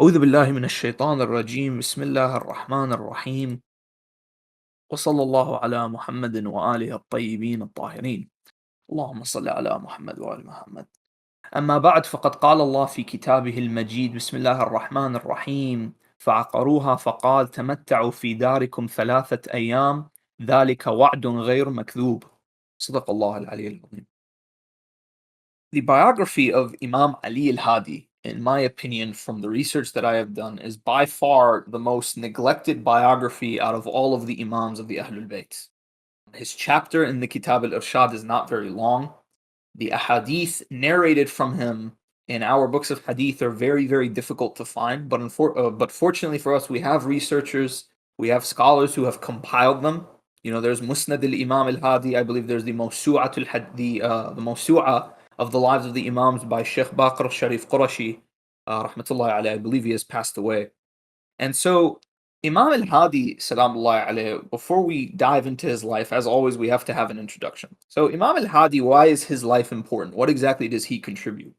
أعوذ بالله من الشيطان الرجيم بسم الله الرحمن الرحيم وصلى الله على محمد وآله الطيبين الطاهرين اللهم صل على محمد وآل محمد أما بعد فقد قال الله في كتابه المجيد بسم الله الرحمن الرحيم فعقروها فقال تمتعوا في داركم 3 أيام ذلك وعد غير مكذوب صدق الله العلي العظيم. The biography of Imam Ali al-Hadi, in my opinion, from the research that I have done, is by far the most neglected biography out of all of the Imams of the Ahlul Bayt. His chapter in the Kitab al-Irshad is not very long. The ahadith narrated from him in our books of hadith are very, very difficult to find, but fortunately for us, we have researchers, we have scholars who have compiled them. You know, there's Musnad al-Imam al-Hadi, I believe there's the Mawsu'a of the lives of the Imams by Sheikh Baqir Sharif Qurashi, rahmatullahi alayhi. I believe he has passed away. And so Imam al-Hadi, salamullahi alayhi, before we dive into his life, as always, we have to have an introduction. So Imam al-Hadi, why is his life important? What exactly does he contribute?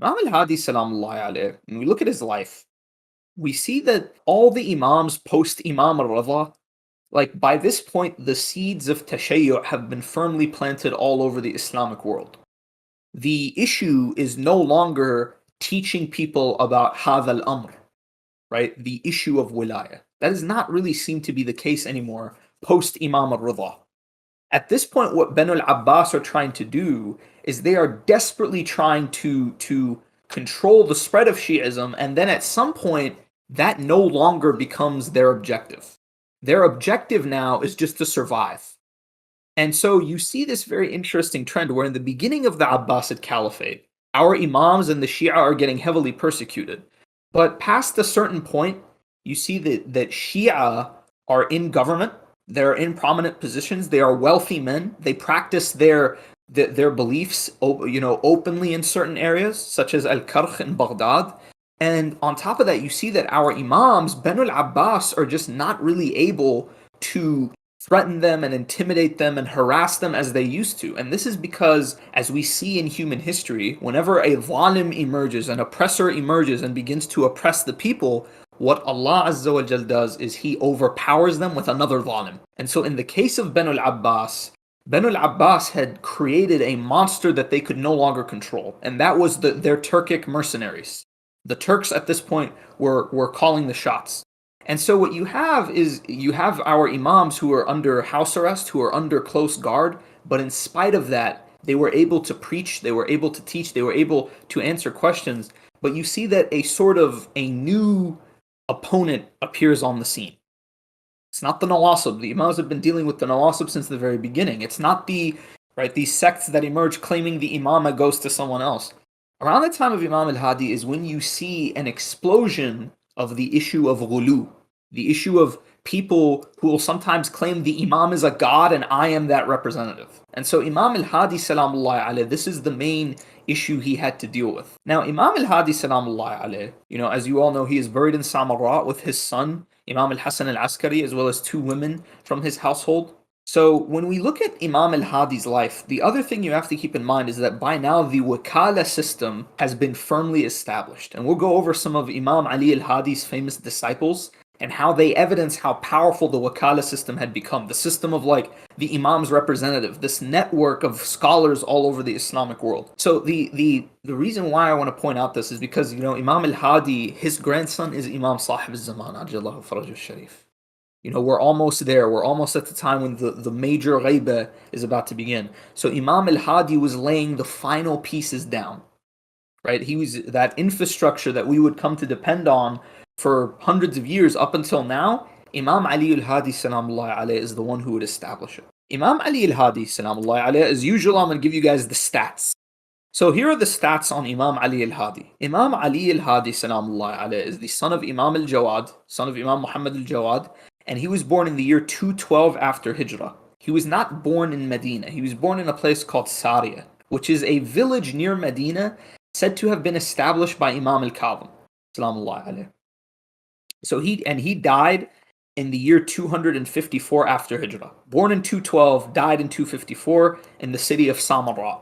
Imam al-Hadi, salamullahi alayhi, when we look at his life, we see that all the Imams post-Imam al-Rida, like by this point, the seeds of tashayyu' have been firmly planted all over the Islamic world. The issue is no longer teaching people about hadha al-amr, right? The issue of wilayah. That does not really seem to be the case anymore post-Imam al-Rida. At this point, what Banu al-Abbas are trying to do is they are desperately trying to control the spread of Shi'ism, and then at some point, that no longer becomes their objective. Their objective now is just to survive. And so you see this very interesting trend where in the beginning of the Abbasid Caliphate, our Imams and the Shia are getting heavily persecuted. But past a certain point, you see that Shia are in government, they're in prominent positions, they are wealthy men, they practice their beliefs openly in certain areas, such as Al-Karkh in Baghdad. And on top of that, you see that our Imams, Banu al-Abbas, are just not really able to threaten them and intimidate them and harass them as they used to. And this is because, as we see in human history, whenever a zalim emerges, an oppressor emerges and begins to oppress the people, what Allah Azza wa Jal does is He overpowers them with another zalim. And so in the case of Banu al-Abbas had created a monster that they could no longer control, and that was their Turkic mercenaries. The Turks at this point were calling the shots. And so what you have is you have our Imams who are under house arrest, who are under close guard, but in spite of that, they were able to preach, they were able to teach, they were able to answer questions. But you see that a new opponent appears on the scene. It's not the Nawasib. The Imams have been dealing with the Nawasib since the very beginning. It's not these sects that emerge claiming the Imamah goes to someone else. Around the time of Imam al-Hadi is when you see an explosion of the issue of ghulu, the issue of people who will sometimes claim the Imam is a god and I am that representative. And so Imam al-Hadi salamullahi alayhi, this is the main issue he had to deal with. Now Imam al-Hadi salamullahi alayhi, as you all know, he is buried in Samarra with his son, Imam al-Hasan al-Askari, as well as 2 women from his household. So when we look at Imam al-Hadi's life, the other thing you have to keep in mind is that by now the wakala system has been firmly established. And we'll go over some of Imam Ali al-Hadi's famous disciples and how they evidence how powerful the wakala system had become. The system of the Imam's representative, this network of scholars all over the Islamic world. So the reason why I want to point out this is because, Imam al-Hadi, his grandson is Imam Sahib al-Zaman, Ajallahu Faraj al-Sharif. We're almost there. We're almost at the time when the major ghaibah is about to begin. So Imam al-Hadi was laying the final pieces down, right? He was that infrastructure that we would come to depend on for hundreds of years up until now. Imam Ali al-Hadi salamullahi alayhi is the one who would establish it. Imam Ali al-Hadi salamullahi alayhi, as usual, I'm going to give you guys the stats. So here are the stats on Imam Ali al-Hadi. Imam Ali al-Hadi salamullahi alayhi is the son of Imam al-Jawad, son of Imam Muḥammad al-Jawad, and he was born in the year 212 after Hijrah. He was not born in Medina. He was born in a place called Sariyah, which is a village near Medina said to have been established by Imam al-Kadhim. So he died in the year 254 after Hijrah. Born in 212, died in 254 in the city of Samarra.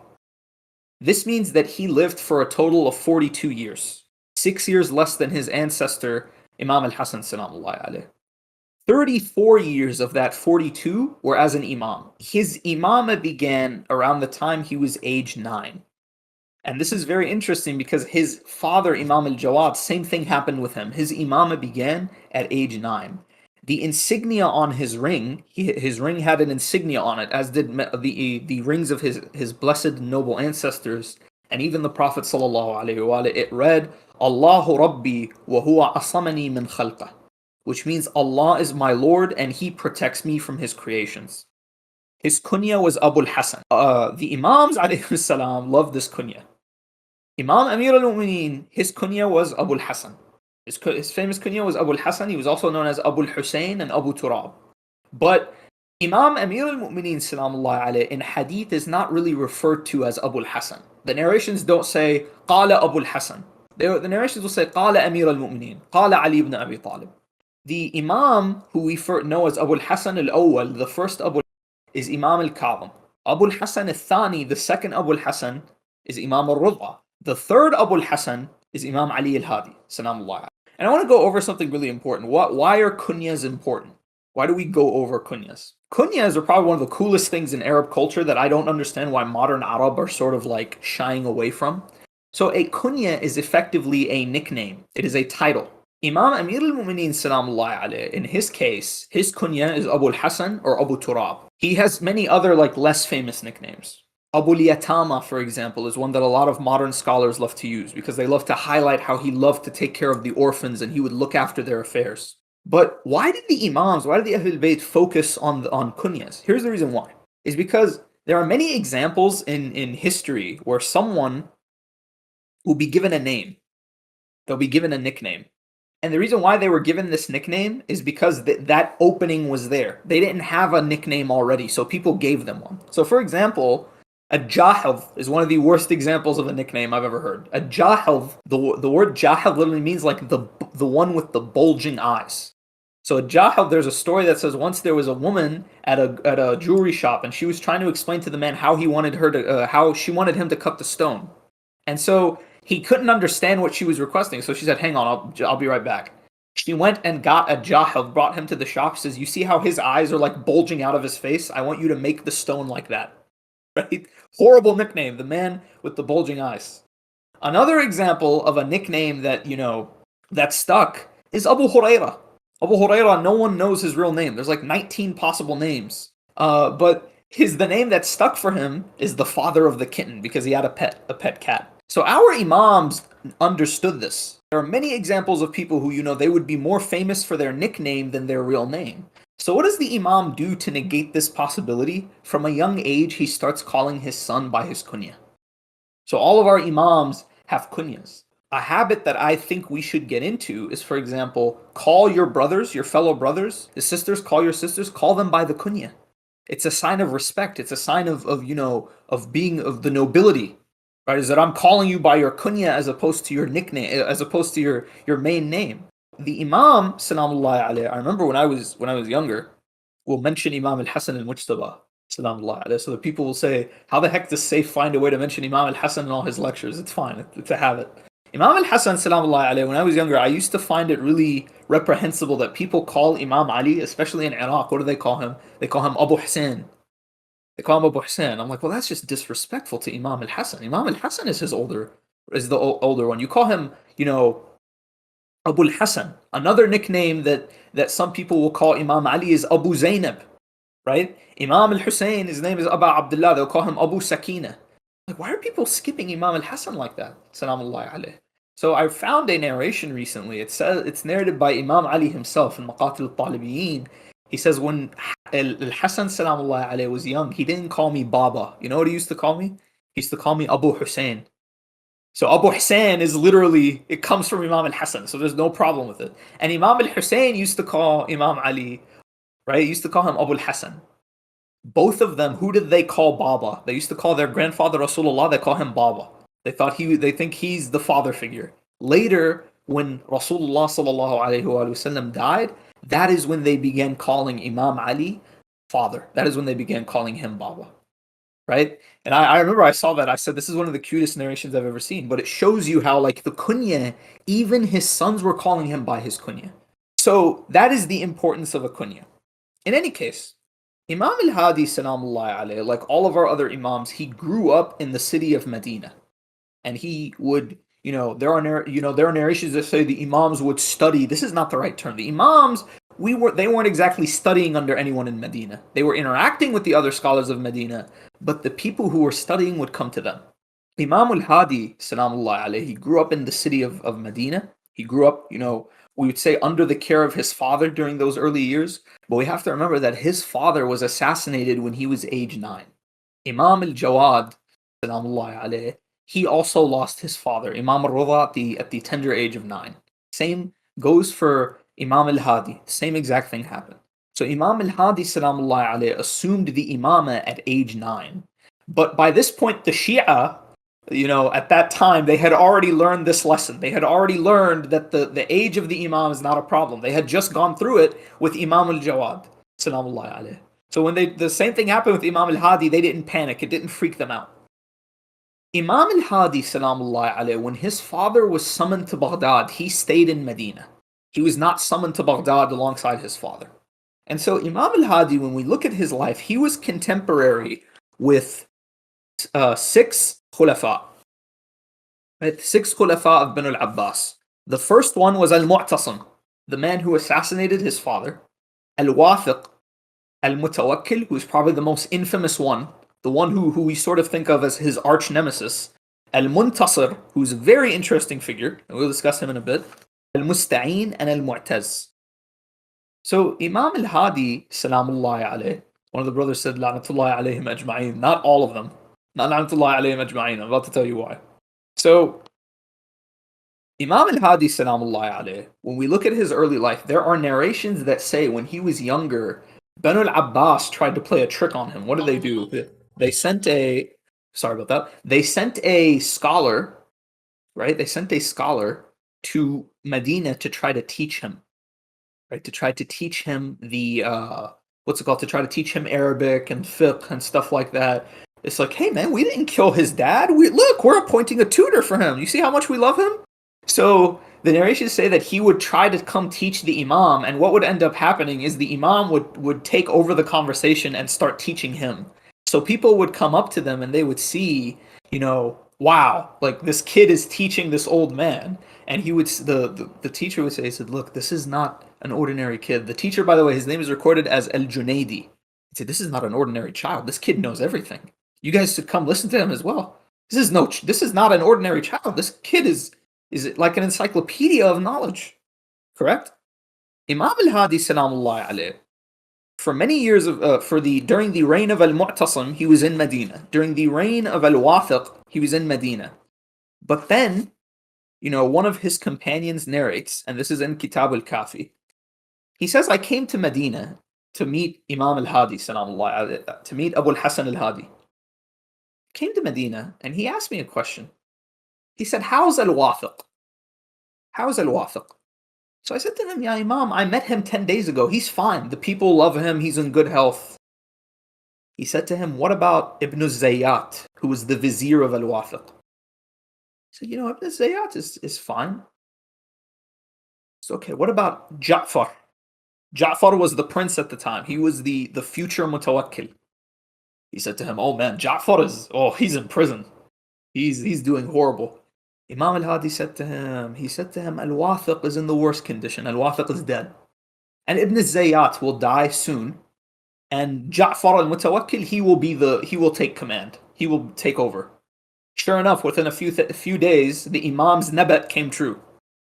This means that he lived for a total of 42 years. 6 years less than his ancestor, Imam al-Hasan salamullahi alayh. 34 years of that 42 were as an imam. His imamah began around the time he was age 9. And this is very interesting because his father, Imam al-Jawad, same thing happened with him. His imamah began at age 9. The insignia on his ring, his ring had an insignia on it, as did the rings of his blessed noble ancestors, and even the Prophet sallallahu alaihi wasallam. It read, Allahu Rabbi wa huwa asamani min khalqah, which means Allah is my Lord and He protects me from His creations. His kunya was Abu al-Hasan. The Imams alayhi salam loved this kunya. Imam Amir al-Mu'mineen, his kunya was Abu al-Hasan. His famous kunya was Abu al-Hasan. He was also known as Abu al-Husayn and Abu Turab. But Imam Amir al-Mu'mineen salamullahi alayhi in hadith is not really referred to as Abu al-Hasan. The narrations don't say Qala Abu al-Hasan. The narrations will say Qala Amir al-Mu'mineen, Qala Ali ibn Abi Talib. The Imam who we know as Abu al-Hasan al-Awwal, the first Abu is Imam al-Kadhim. Abu al-Hasan al-Thani, the second Abu al-Hasan, is Imam al-Ridha. The third Abu al-Hasan is Imam Ali al-Hadi, salamullah. And I want to go over something really important. Why are kunyas important? Why do we go over kunyas? Kunyas are probably one of the coolest things in Arab culture that I don't understand why modern Arab are sort of like shying away from. So a kunya is effectively a nickname. It is a title. Imam Amir al-Mu'mineen salamullah alayh, in his case, his kunya is Abu al-Hasan or Abu Turab. He has many other like less famous nicknames. Abu al-Yatama, for example, is one that a lot of modern scholars love to use because they love to highlight how he loved to take care of the orphans and he would look after their affairs. But why did the Imams, why did the Ahlul Bayt focus on kunyas? Here's the reason why. Is because there are many examples in history where someone will be given a name. They'll be given a nickname. And the reason why they were given this nickname is because that opening was there. They didn't have a nickname already, so people gave them one. So for example, a jahil is one of the worst examples of a nickname I've ever heard. A jahil, the word jahil literally means like the one with the bulging eyes. So a jahil, there's a story that says once there was a woman at a jewelry shop and she was trying to explain to the man how he wanted her to how she wanted him to cut the stone. And so he couldn't understand what she was requesting. So she said, "Hang on, I'll be right back." She went and got a jahil, brought him to the shop, says, "You see how his eyes are like bulging out of his face? I want you to make the stone like that." Right? Horrible nickname, the man with the bulging eyes. Another example of a nickname that, that stuck is Abu Hurairah. Abu Hurairah, no one knows his real name. There's like 19 possible names. But the name that stuck for him is the father of the kitten because he had a pet cat. So our Imams understood this. There are many examples of people who, they would be more famous for their nickname than their real name. So what does the Imam do to negate this possibility? From a young age, he starts calling his son by his kunya. So all of our Imams have kunyas. A habit that I think we should get into is, for example, call your brothers, your fellow brothers, the sisters, call your sisters, call them by the kunya. It's a sign of respect. It's a sign of the nobility. Right? Is that I'm calling you by your kunya as opposed to your nickname, as opposed to your main name. The Imam, salamullahi alayhi, I remember when I was younger, we'll mention Imam al-Hasan al-Mujtaba, salamullahi alayhi, so that people will say, how the heck does Saif find a way to mention Imam al-Hasan in all his lectures? It's fine, it's a habit. Imam al-Hasan, salamullahi alayhi, when I was younger, I used to find it really reprehensible that people call Imam Ali, especially in Iraq, what do they call him? They call him Abu Hussein. They call him Abu Hussein. I'm like, well, that's just disrespectful to Imam al-Hasan. Imam al-Hasan is the older one. You call him, Abu al-Hasan. Another nickname that some people will call Imam Ali is Abu Zainab, right? Imam al-Hussein, his name is Abu Abdullah. They'll call him Abu Sakina. Like, why are people skipping Imam al-Hasan like that? Salamullahi alayh. So I found a narration recently. It's narrated by Imam Ali himself in Maqatil al-Talibiyin. He says, when al-Hasan salamullahi alayhi was young, he didn't call me Baba. You know what he used to call me? He used to call me Abu Hussein. So Abu Hussein is literally, it comes from Imam al-Hasan, so there's no problem with it. And Imam al-Hussein used to call Imam Ali, right? He used to call him Abu al-Hasan. Both of them, who did they call Baba? They used to call their grandfather Rasulullah, they call him Baba. They think he's the father figure. Later, when Rasulullah sallallahu alayhi wa sallam died, that is when they began calling Imam Ali father. That is when they began calling him Baba. right? And I remember I saw that. I said, this is one of the cutest narrations I've ever seen. But it shows you how, like, the kunya, even his sons were calling him by his kunya. So that is the importance of a kunya. In any case, Imam al-Hadi, salamullah alayhi, like all of our other imams, he grew up in the city of Medina. And he would, there are narrations that say the imams would study. This is not the right term. The imams, they weren't exactly studying under anyone in Medina. They were interacting with the other scholars of Medina, but the people who were studying would come to them. Imam al-Hadi, salamullah alayhi, he grew up in the city of Medina. He grew up, we would say under the care of his father during those early years. But we have to remember that his father was assassinated when he was age 9. Imam al-Jawad, salamullah alayhi, he also lost his father, Imam al-Rida, at the tender age of 9. Same goes for Imam al-Hadi. Same exact thing happened. So Imam al-Hadi, salamullah alayhi, assumed the imamah at age 9. But by this point, the Shia, at that time, they had already learned this lesson. They had already learned that the age of the imam is not a problem. They had just gone through it with Imam al-Jawad, salamullah alayhi. So when the same thing happened with Imam al-Hadi, they didn't panic. It didn't freak them out. Imam al-Hadi, salamullah alayhi, when his father was summoned to Baghdad, he stayed in Medina. He was not summoned to Baghdad alongside his father. And so Imam al-Hadi, when we look at his life, he was contemporary with 6 khulafa. Right? 6 khulafa of Banu al-Abbas. The first one was al-Mu'tasim, the man who assassinated his father. Al-Wathiq, al-Mutawakkil, who is probably the most infamous one, the one who we sort of think of as his arch nemesis. Al-Muntasir, who's a very interesting figure, and we'll discuss him in a bit. Al-Musta'een and al-Mu'taz. So Imam al-Hadi, salamullah alayhi, one of the brothers said, la'natullahi alayhim ajma'een. Not all of them. Not la'natullahi alayhim ajma'een. I'm about to tell you why. So Imam al-Hadi, salamullah alayhi, when we look at his early life, there are narrations that say when he was younger, Banu al-Abbas tried to play a trick on him. What did they do? They sent a scholar, right? They sent a scholar to Medina to try to teach him, right? To try to teach him the, to try to teach him Arabic and fiqh and stuff like that. It's like, hey man, we didn't kill his dad. We're appointing a tutor for him. You see how much we love him? So the narrations say that he would try to come teach the imam, and what would end up happening is the imam would take over the conversation and start teaching him. So people would come up to them and they would see, wow, like this kid is teaching this old man. And he would, the teacher would say, he said, look, this is not an ordinary kid. The teacher, by the way, his name is recorded as al-Junaidi. He said, this is not an ordinary child. This kid knows everything. You guys should come listen to him as well. This is not an ordinary child. This kid is like an encyclopedia of knowledge. Correct? Imam al-Hadi, salamullah alayhi, for many years during the reign of al-Mu'tasim, he was in Medina. During the reign of al-Wathiq, he was in Medina. But then, one of his companions narrates, and this is in Kitab al-Kafi. He says, I came to Medina to meet Imam al-Hadi, salamullah alayhi, to meet Abu al-Hasan al-Hadi. Came to Medina, and he asked me a question. He said, how's al-Wathiq? How's al-Wathiq? So I said to him, Ya Imam, I met him 10 days ago. He's fine. The people love him. He's in good health. He said to him, what about Ibn Zayyat, who was the vizier of al-Wathiq? He said, Ibn Zayyat is fine. So, okay, what about Ja'far? Ja'far was the prince at the time. He was the future Mutawakkil. He said to him, oh man, Ja'far he's in prison. He's doing horrible. Imam al-Hadi said to him, al-Wathiq is in the worst condition. Al-Wathiq is dead. And Ibn Zayyat will die soon. And Ja'far al-Mutawakkil, he will take command. He will take over. Sure enough, within a few days, the Imam's nabat came true.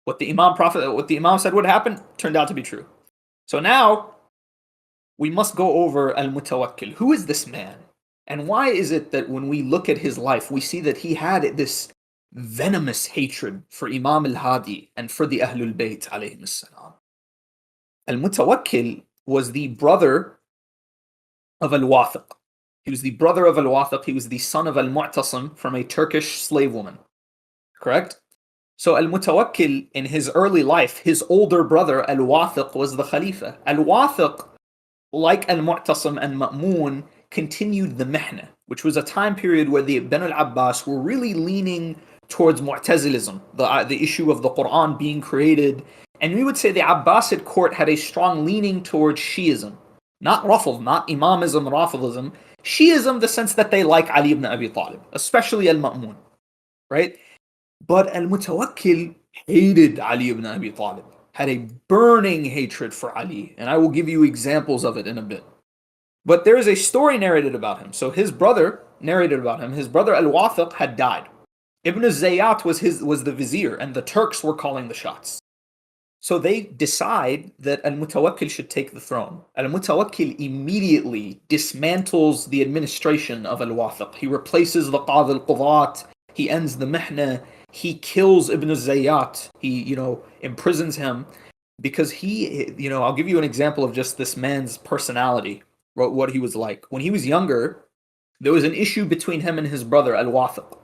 What the Imam said would happen turned out to be true. So now, we must go over al-Mutawakkil. Who is this man? And why is it that when we look at his life, we see that he had this venomous hatred for Imam al-Hadi and for the Ahlul Bayt alayhim salam. Al-Mutawakkil was the brother of al-Wathiq. He was the brother of al-Wathiq. He was the son of al-Mu'tasim from a Turkish slave woman. Correct? So al-Mutawakkil, in his early life, his older brother al-Wathiq was the Khalifa. Al-Wathiq, like al-Mu'tasim and Ma'mun, continued the Mihna, which was a time period where the Ibn al-Abbas were really leaning towards Mu'tazilism, the issue of the Quran being created. And we would say the Abbasid court had a strong leaning towards Shiism. Not Rafid, not Imamism, Rafidism. Shiism, the sense that they like Ali ibn Abi Talib, especially al-Ma'mun, right? But al-Mutawakkil hated Ali ibn Abi Talib, had a burning hatred for Ali, and I will give you examples of it in a bit. But there is a story narrated about him. So his brother narrated about him. His brother al-Wathiq had died. Ibn Zayyat was the vizier, and the Turks were calling the shots. So they decide that al-Mutawakkil should take the throne. Al-Mutawakkil immediately dismantles the administration of al-Wathiq. He replaces the Qadhi al-Qudat. He ends the Mihna. He kills Ibn Zayyat. He, imprisons him because he, I'll give you an example of just this man's personality, what he was like. When he was younger, there was an issue between him and his brother al-Wathiq.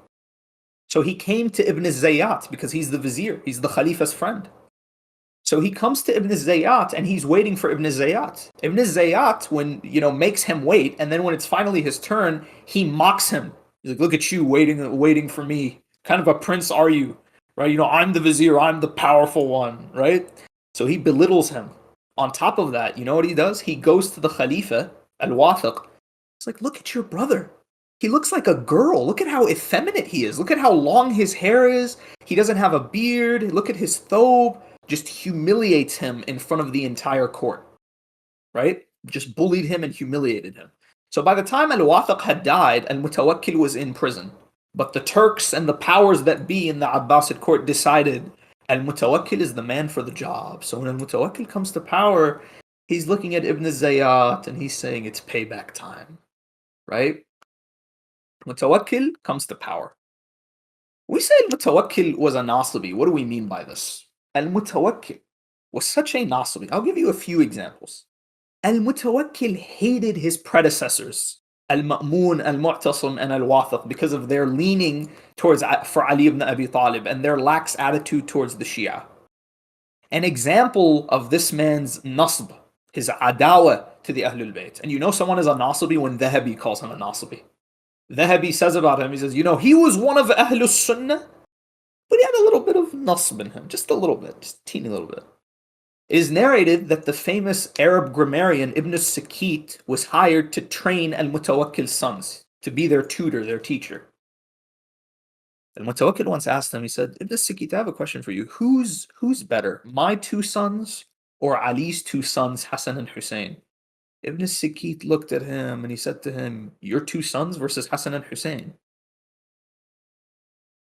So he came to Ibn Zayyat because he's the vizier. He's the Khalifa's friend. So he comes to Ibn Zayyat and he's waiting for Ibn Zayyat. Ibn Zayyat, makes him wait, and then when it's finally his turn, he mocks him. He's like, look at you waiting for me. Kind of a prince are you? Right? I'm the vizier, I'm the powerful one, right? So he belittles him. On top of that, you know what he does? He goes to the Khalifa, al-Wathiq. He's like, look at your brother. He looks like a girl. Look at how effeminate he is. Look at how long his hair is. He doesn't have a beard. Look at his thobe. Just humiliates him in front of the entire court. Right? Just bullied him and humiliated him. So by the time al-Wathiq had died, al-Mutawakkil was in prison. But the Turks and the powers that be in the Abbasid court decided al-Mutawakkil is the man for the job. So when al-Mutawakkil comes to power, he's looking at Ibn Zayyat and he's saying it's payback time. Right? Mutawakkil comes to power. We say al-Mutawakkil was a Nasibi. What do we mean by this? Al-Mutawakkil was such a Nasibi. I'll give you a few examples. Al-Mutawakkil hated his predecessors, al-Ma'mun, al-Mu'tasim, and al-Wathiq, because of their leaning for Ali ibn Abi Talib and their lax attitude towards the Shia. An example of this man's nasb, his adawa to the Ahlul Bayt. And someone is a Nasibi when Dhahabi calls him a Nasibi. Dhahabi says about him, he says, he was one of Ahlul Sunnah, but he had a little bit of nasb in him, just a little bit, just a teeny little bit. It is narrated that the famous Arab grammarian Ibn Sakit was hired to train al-Mutawakkil's sons, to be their tutor, their teacher. Al-Mutawakkil once asked him, he said, Ibn Sakit, I have a question for you. Who's better, my two sons or Ali's two sons, Hassan and Hussein? Ibn Sakit looked at him and he said to him, your two sons versus Hassan and Hussein.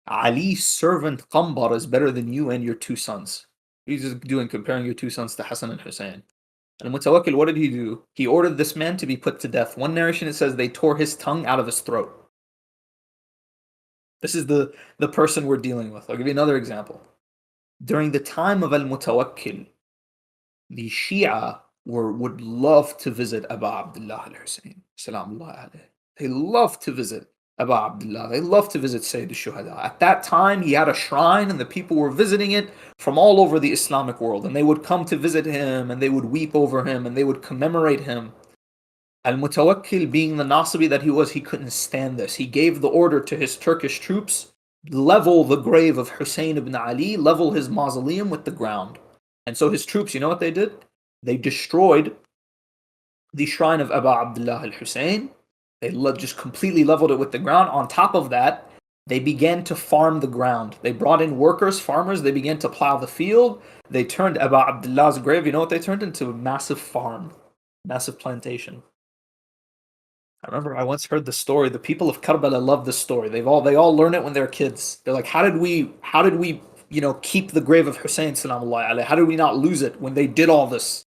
Ali's servant Qambar is better than you and your two sons. He's just comparing your two sons to Hassan and Hussein. And Mutawakkil, what did he do? He ordered this man to be put to death. One narration, it says they tore his tongue out of his throat. This is the person we're dealing with. I'll give you another example. During the time of al-Mutawakkil, the Shia would love to visit Abu Abdullah al-Hussein. Salamullah alayhi. They love to visit Abu Abdullah. They love to visit Sayyid al-Shuhada. At that time, he had a shrine and the people were visiting it from all over the Islamic world. And they would come to visit him and they would weep over him and they would commemorate him. Al-Mutawakkil, being the Nasibi that he was, he couldn't stand this. He gave the order to his Turkish troops, level the grave of Hussein ibn Ali, level his mausoleum with the ground. And so his troops, you know what they did? They destroyed the shrine of Abu Abdullah al-Hussein. They just completely leveled it with the ground. On top of that, they began to farm the ground. They brought in workers, farmers. They began to plow the field. They turned Abu Abdullah's grave, you know what they turned into? A massive farm, massive plantation. I remember I once heard the story. The people of Karbala love this story. They all learn it when they're kids. They're like, how did we keep the grave of Hussein salamullah alayhi? How did we not lose it when they did all this?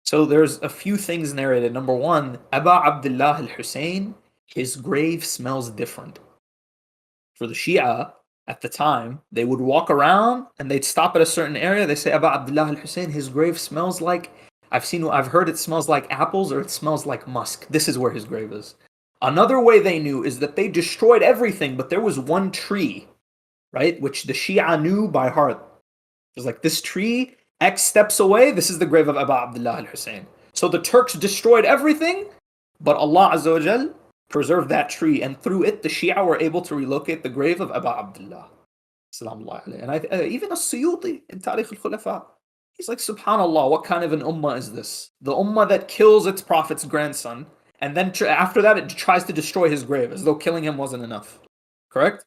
So there's a few things narrated. Number one, Abu Abdullah al-Hussein, his grave smells different. For the Shia, at the time, they would walk around and they'd stop at a certain area. They say, Abu Abdullah al-Hussein, his grave smells like, I've heard it smells like apples or it smells like musk. This is where his grave is. Another way they knew is that they destroyed everything, but there was one tree, right, which the Shia knew by heart. It was like, this tree, X steps away, this is the grave of Abu Abdullah al-Hussein. So the Turks destroyed everything, but Allah Azza wa Jal preserved that tree, and through it the Shia were able to relocate the grave of Abu Abdullah. And even as-Suyuti in Tarikh al-Khulafa, he's like, subhanallah, what kind of an ummah is this? The ummah that kills its prophet's grandson, and then after that it tries to destroy his grave, as though killing him wasn't enough. Correct?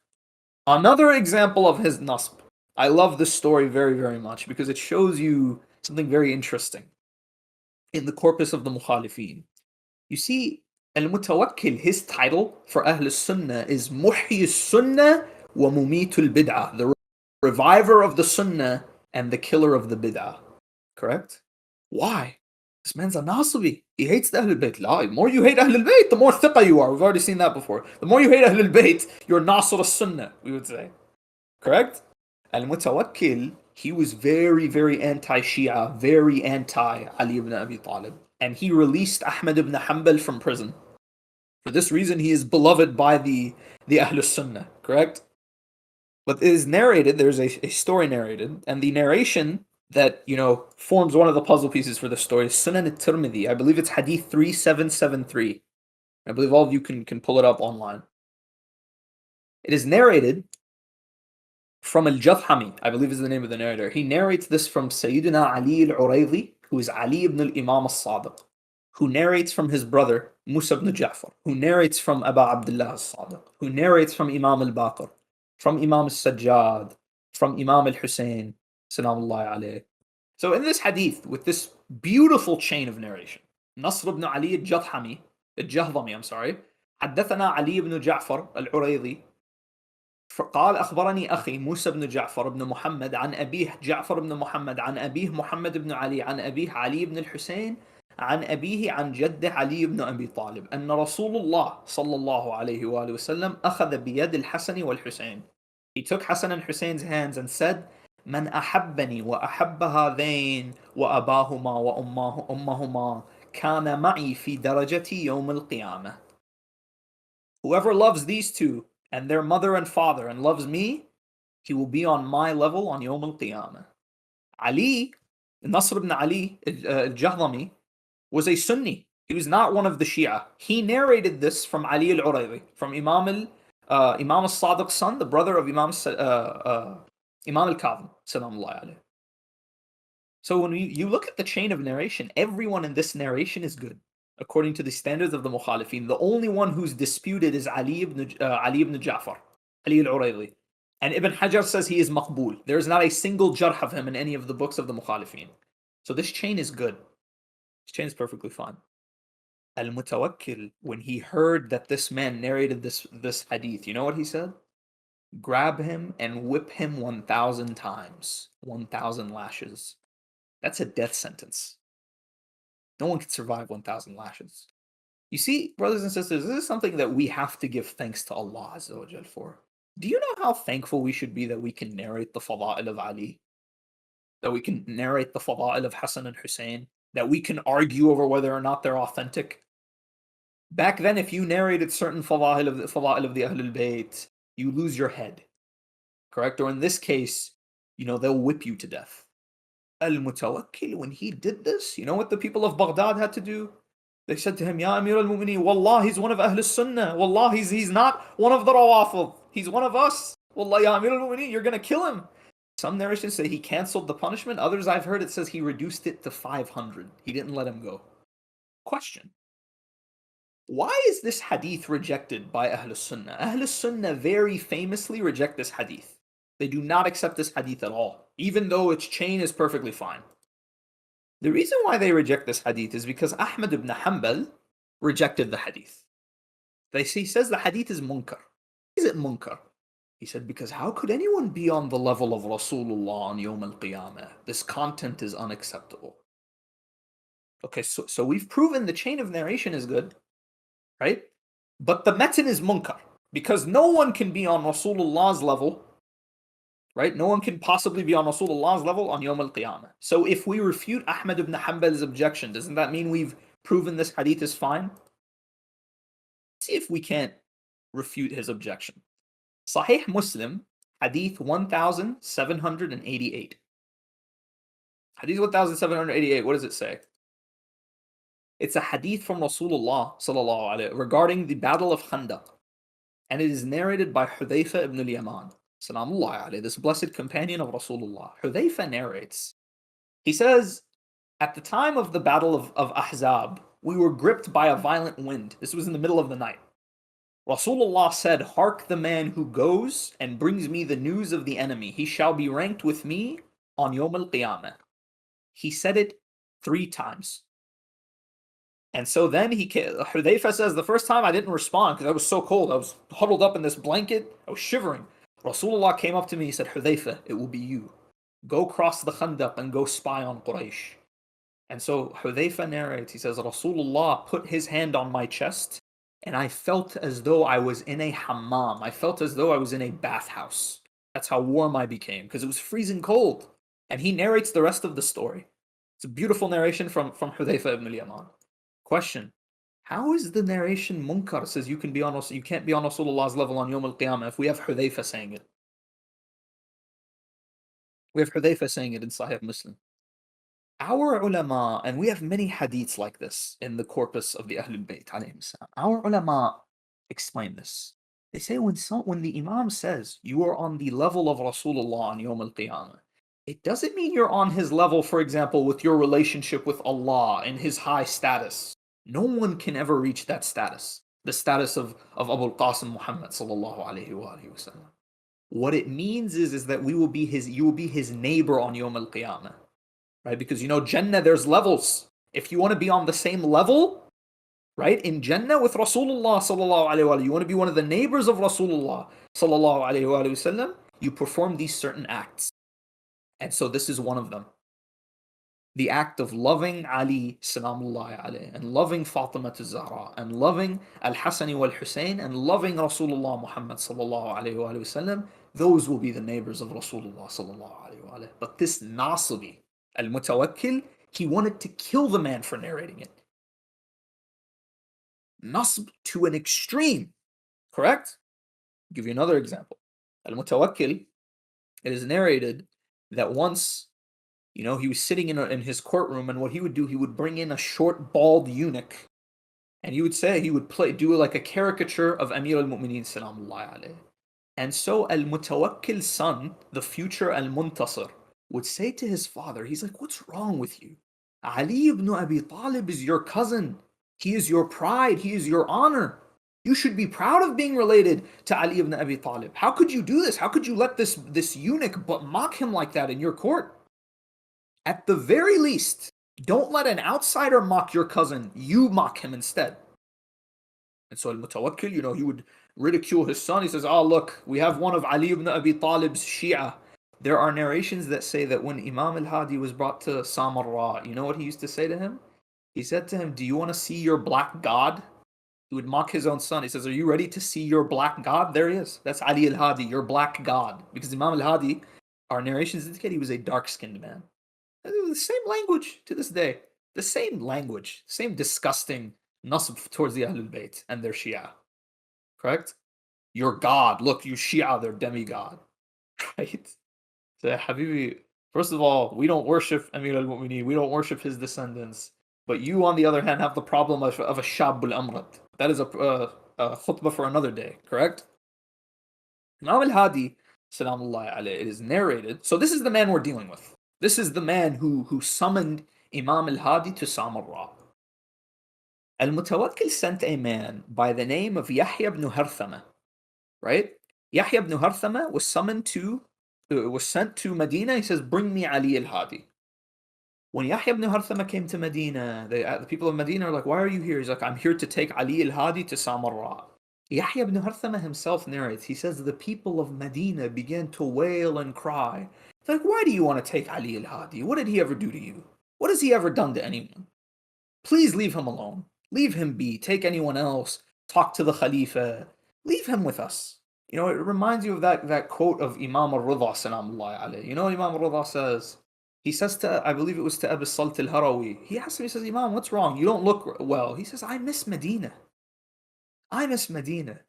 Another example of his nasb. I love this story very, very much, because it shows you something very interesting in the corpus of the Mukhalifeen. You see, al-Mutawakkil, his title for Ahl Sunnah is Muhyi Sunnah wa Mumitul Bid'ah, the reviver of the Sunnah and the killer of the Bid'ah. Correct? Why? This man's a Nasibi. He hates the Ahl al-Bayt. The more you hate Ahl al-Bayt, the more thiqa you are. We've already seen that before. The more you hate Ahl al-Bayt, you're Nasr al-Sunnah, we would say. Correct? Al-Mutawakkil, he was very, very anti-Shia, very anti-Ali ibn Abi Talib. And he released Ahmad ibn Hanbal from prison. For this reason, he is beloved by the Ahl Sunnah, correct? But it is narrated, there's a story narrated, and the narration that, forms one of the puzzle pieces for the story is Sunan al-Tirmidhi. I believe it's Hadith 3773. I believe all of you can pull it up online. It is narrated from al-Jathami, I believe is the name of the narrator. He narrates this from Sayyidina Ali al-Uraydi, who is Ali ibn al-Imam al-Sadiq, who narrates from his brother Musa ibn Ja'far, who narrates from Abu Abdullah al-Sadiq, who narrates from Imam al-Baqir, from Imam al-Sajjad, from Imam al-Hussein, salamullahi alayh. So in this hadith, with this beautiful chain of narration, Nasr ibn Ali al-Jathami, حدثنا علي بن جعفر العريضي قال أخبرني أخي موسى بن جعفر بن محمد عن أبيه جعفر بن محمد عن أبيه محمد بن علي عن أبيه علي بن الحسين عن أبيه عن جده علي بن أبي طالب أن رسول الله صلى الله عليه وآله وسلم أخذ بيد الحسن والحسين. He took Hassan and Hussein's hands and said, من أحبني وأحب هذين وأباهما وأمهما كان معي في درجتي يوم القيامة. Whoever loves these two and their mother and father and loves me, he will be on my level on Yawm al-Qiyamah. Ali, Nasr ibn Ali al-Jahdami, was a Sunni. He was not one of the Shia. He narrated this from Ali al-Uraydi, from Imam al-Sadiq's son, the brother of Imam al-Kadhim, salamullahi alayhi. So when you look at the chain of narration, everyone in this narration is good, according to the standards of the Mukhalifeen. The only one who's disputed is Ali ibn Ja'far, Ali al-Uraydi. And Ibn Hajar says he is maqbool. There is not a single jarh of him in any of the books of the Mukhalifeen. So this chain is good. This chain is perfectly fine. Al-Mutawakkil, when he heard that this man narrated this hadith, you know what he said? Grab him and whip him 1,000 times. 1,000 lashes. That's a death sentence. No one can survive 1,000 lashes. You see, brothers and sisters, this is something that we have to give thanks to Allah Azza wa Jal for. Do you know how thankful we should be that we can narrate the fada'il of Ali? That we can narrate the fada'il of Hassan and Hussein? That we can argue over whether or not they're authentic? Back then, if you narrated certain fada'il of the Ahlul Bayt, you lose your head. Correct? Or in this case, they'll whip you to death. Al-Mutawakkil, when he did this, you know what the people of Baghdad had to do? They said to him, Ya Amir al-Mu'mineen, Wallah, he's one of Ahl Sunnah. Wallah, he's not one of the Rawafid. He's one of us. Wallah, Ya Amir al-Mu'mineen, you're going to kill him. Some narrations say he canceled the punishment. Others I've heard it says he reduced it to 500. He didn't let him go. Question. Why is this hadith rejected by Ahl Sunnah? Ahl Sunnah very famously reject this hadith. They do not accept this hadith at all, even though its chain is perfectly fine. The reason why they reject this hadith is because Ahmad ibn Hanbal rejected the hadith. He says the hadith is munkar. Is it munkar? He said, because how could anyone be on the level of Rasulullah on Yawm al-Qiyamah? This content is unacceptable. Okay, so we've proven the chain of narration is good, right? But the metin is munkar, because no one can be on Rasulullah's level, right? No one can possibly be on Rasulullah's level on Yawm al-Qiyamah. So if we refute Ahmad ibn Hanbal's objection, doesn't that mean we've proven this hadith is fine? See if we can't refute his objection. Sahih Muslim, hadith 1788. Hadith 1788, what does it say? It's a hadith from Rasulullah sallallahu alaihi regarding the Battle of Khandaq, and it is narrated by Hudhayfa ibn al-Yaman, salamullah alayhi, this blessed companion of Rasulullah. Hudhayfa narrates. He says, at the time of the Battle of Ahzab, we were gripped by a violent wind. This was in the middle of the night. Rasulullah said, "Hark the man who goes and brings me the news of the enemy. He shall be ranked with me on Yawm al-Qiyamah." He said it 3 times. And so then Hudhayfa says, the first time I didn't respond because I was so cold. I was huddled up in this blanket. I was shivering. Rasulullah came up to me. He said, "Hudhayfa, it will be you. Go cross the Khandaq and go spy on Quraysh." And so Hudhayfa narrates, he says, Rasulullah put his hand on my chest, and I felt as though I was in a hammam. I felt as though I was in a bathhouse. That's how warm I became, because it was freezing cold. And he narrates the rest of the story. It's a beautiful narration from Hudhayfa ibn al-Yaman. Question: how is the narration munkar? It says you can't be on Rasulullah's level on Yawm al-Qiyamah if we have Hudhayfa saying it. We have Hudhayfa saying it in Sahih Muslim. Our ulama, and we have many hadiths like this in the corpus of the Ahlul Bayt alayhim salam. Our ulama explain this. They say when the Imam says you are on the level of Rasulullah on Yawm al-Qiyamah, it doesn't mean you're on his level, for example, with your relationship with Allah and his high status. No one can ever reach that status, the status of Abu al-Qasim Muḥammad sallallahu alayhi wa sallam. What it means is that you will be his neighbor on Yawm al-Qiyamah. Right? Because Jannah, there's levels. If you want to be on the same level, right, in Jannah with Rasulullah sallallahu alaihi wasallam, you want to be one of the neighbors of Rasulullah sallallahu alaihi wasallam, you perform these certain acts. And so this is one of them. The act of loving Ali salamullahi alayhi, and loving Fatima az-Zahra, and loving al-Hasan wal-Hussein, and loving Rasulullah Muhammad sallallahu alaihi wasallam, those will be the neighbors of Rasulullah sallallahu alaihi wasallam. But this Nasibi, al-Mutawakkil, he wanted to kill the man for narrating it. Nasb to an extreme. Correct? I'll give you another example. Al-Mutawakkil, it is narrated that once, he was sitting in his courtroom, and what he would do, he would bring in a short, bald eunuch, and he would do like a caricature of Amir al-Mu'mineen salamullahi alayhi. And so al-Mutawakkil's son, the future al-Muntasir, would say to his father, he's like, "What's wrong with you? Ali ibn Abi Talib is your cousin. He is your pride. He is your honor. You should be proud of being related to Ali ibn Abi Talib. How could you do this? How could you let this eunuch but mock him like that in your court? At the very least, don't let an outsider mock your cousin. You mock him instead." And so al-Mutawakkil, he would ridicule his son. He says, "Oh, look, we have one of Ali ibn Abi Talib's Shia." There are narrations that say that when Imam al-Hadi was brought to Samarra, you know what he used to say to him? He said to him, "Do you want to see your black god?" He would mock his own son. He says, "Are you ready to see your black god?" There he is. That's Ali al-Hadi, your black god. Because Imam al-Hadi, our narrations indicate he was a dark-skinned man. And it was the same language to this day. The same language. Same disgusting nasb towards the Ahlul Bayt and their Shia. Correct? Your god. Look, you Shia, their demigod. Right? So, Habibi, first of all, we don't worship Amir al-Mu'mineen. We don't worship his descendants. But you, on the other hand, have the problem of a Shabul Amrat. That is a khutbah for another day, correct? Imam al-Hadi, salamullahi alayhi, it is narrated. So this is the man we're dealing with. This is the man who summoned Imam al-Hadi to Samarra. Al-Mutawakkil sent a man by the name of Yahya ibn Harthama. Right? Yahya ibn Harthama was sent to Medina. He says, "Bring me Ali al-Hadi." When Yahya ibn Harthama came to Medina, the people of Medina are like, "Why are you here?" He's like, "I'm here to take Ali al-Hadi to Samarra." Yahya ibn Harthama himself narrates, he says, the people of Medina began to wail and cry. They're like, "Why do you want to take Ali al-Hadi? What did he ever do to you? What has he ever done to anyone? Please leave him alone. Leave him be. Take anyone else. Talk to the Khalifa. Leave him with us." It reminds you of that quote of Imam al-Ridha salamullahi alayhi. You know what Imam al-Ridha says? He says to, I believe it was to Abu Salt al-Harawi, he asks him, he says, "Imam, what's wrong? You don't look well." He says, "I miss Medina. I miss Medina.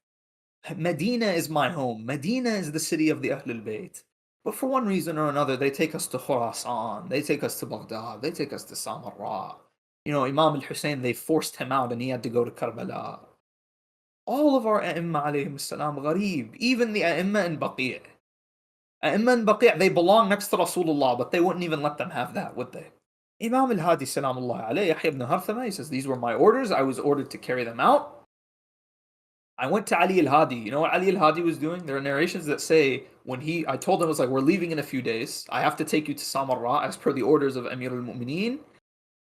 Medina is my home. Medina is the city of the Ahlul Bayt. But for one reason or another, they take us to Khurasan, they take us to Baghdad, they take us to Samarra. Imam al-Hussein, they forced him out and he had to go to Karbala. All of our A'imma alayhim salam ghareeb, even the A'imma in Baqi'. A'imma in Baqi', they belong next to Rasulullah, but they wouldn't even let them have that, would they? Imam al-Hadi salamullah alayhi, Yahya ibn Harthama, he says, these were my orders, I was ordered to carry them out. I went to Ali al-Hadi. You know what Ali al-Hadi was doing? There are narrations that say I told him, I was like, we're leaving in a few days. I have to take you to Samarra as per the orders of Amir al-Mu'mineen.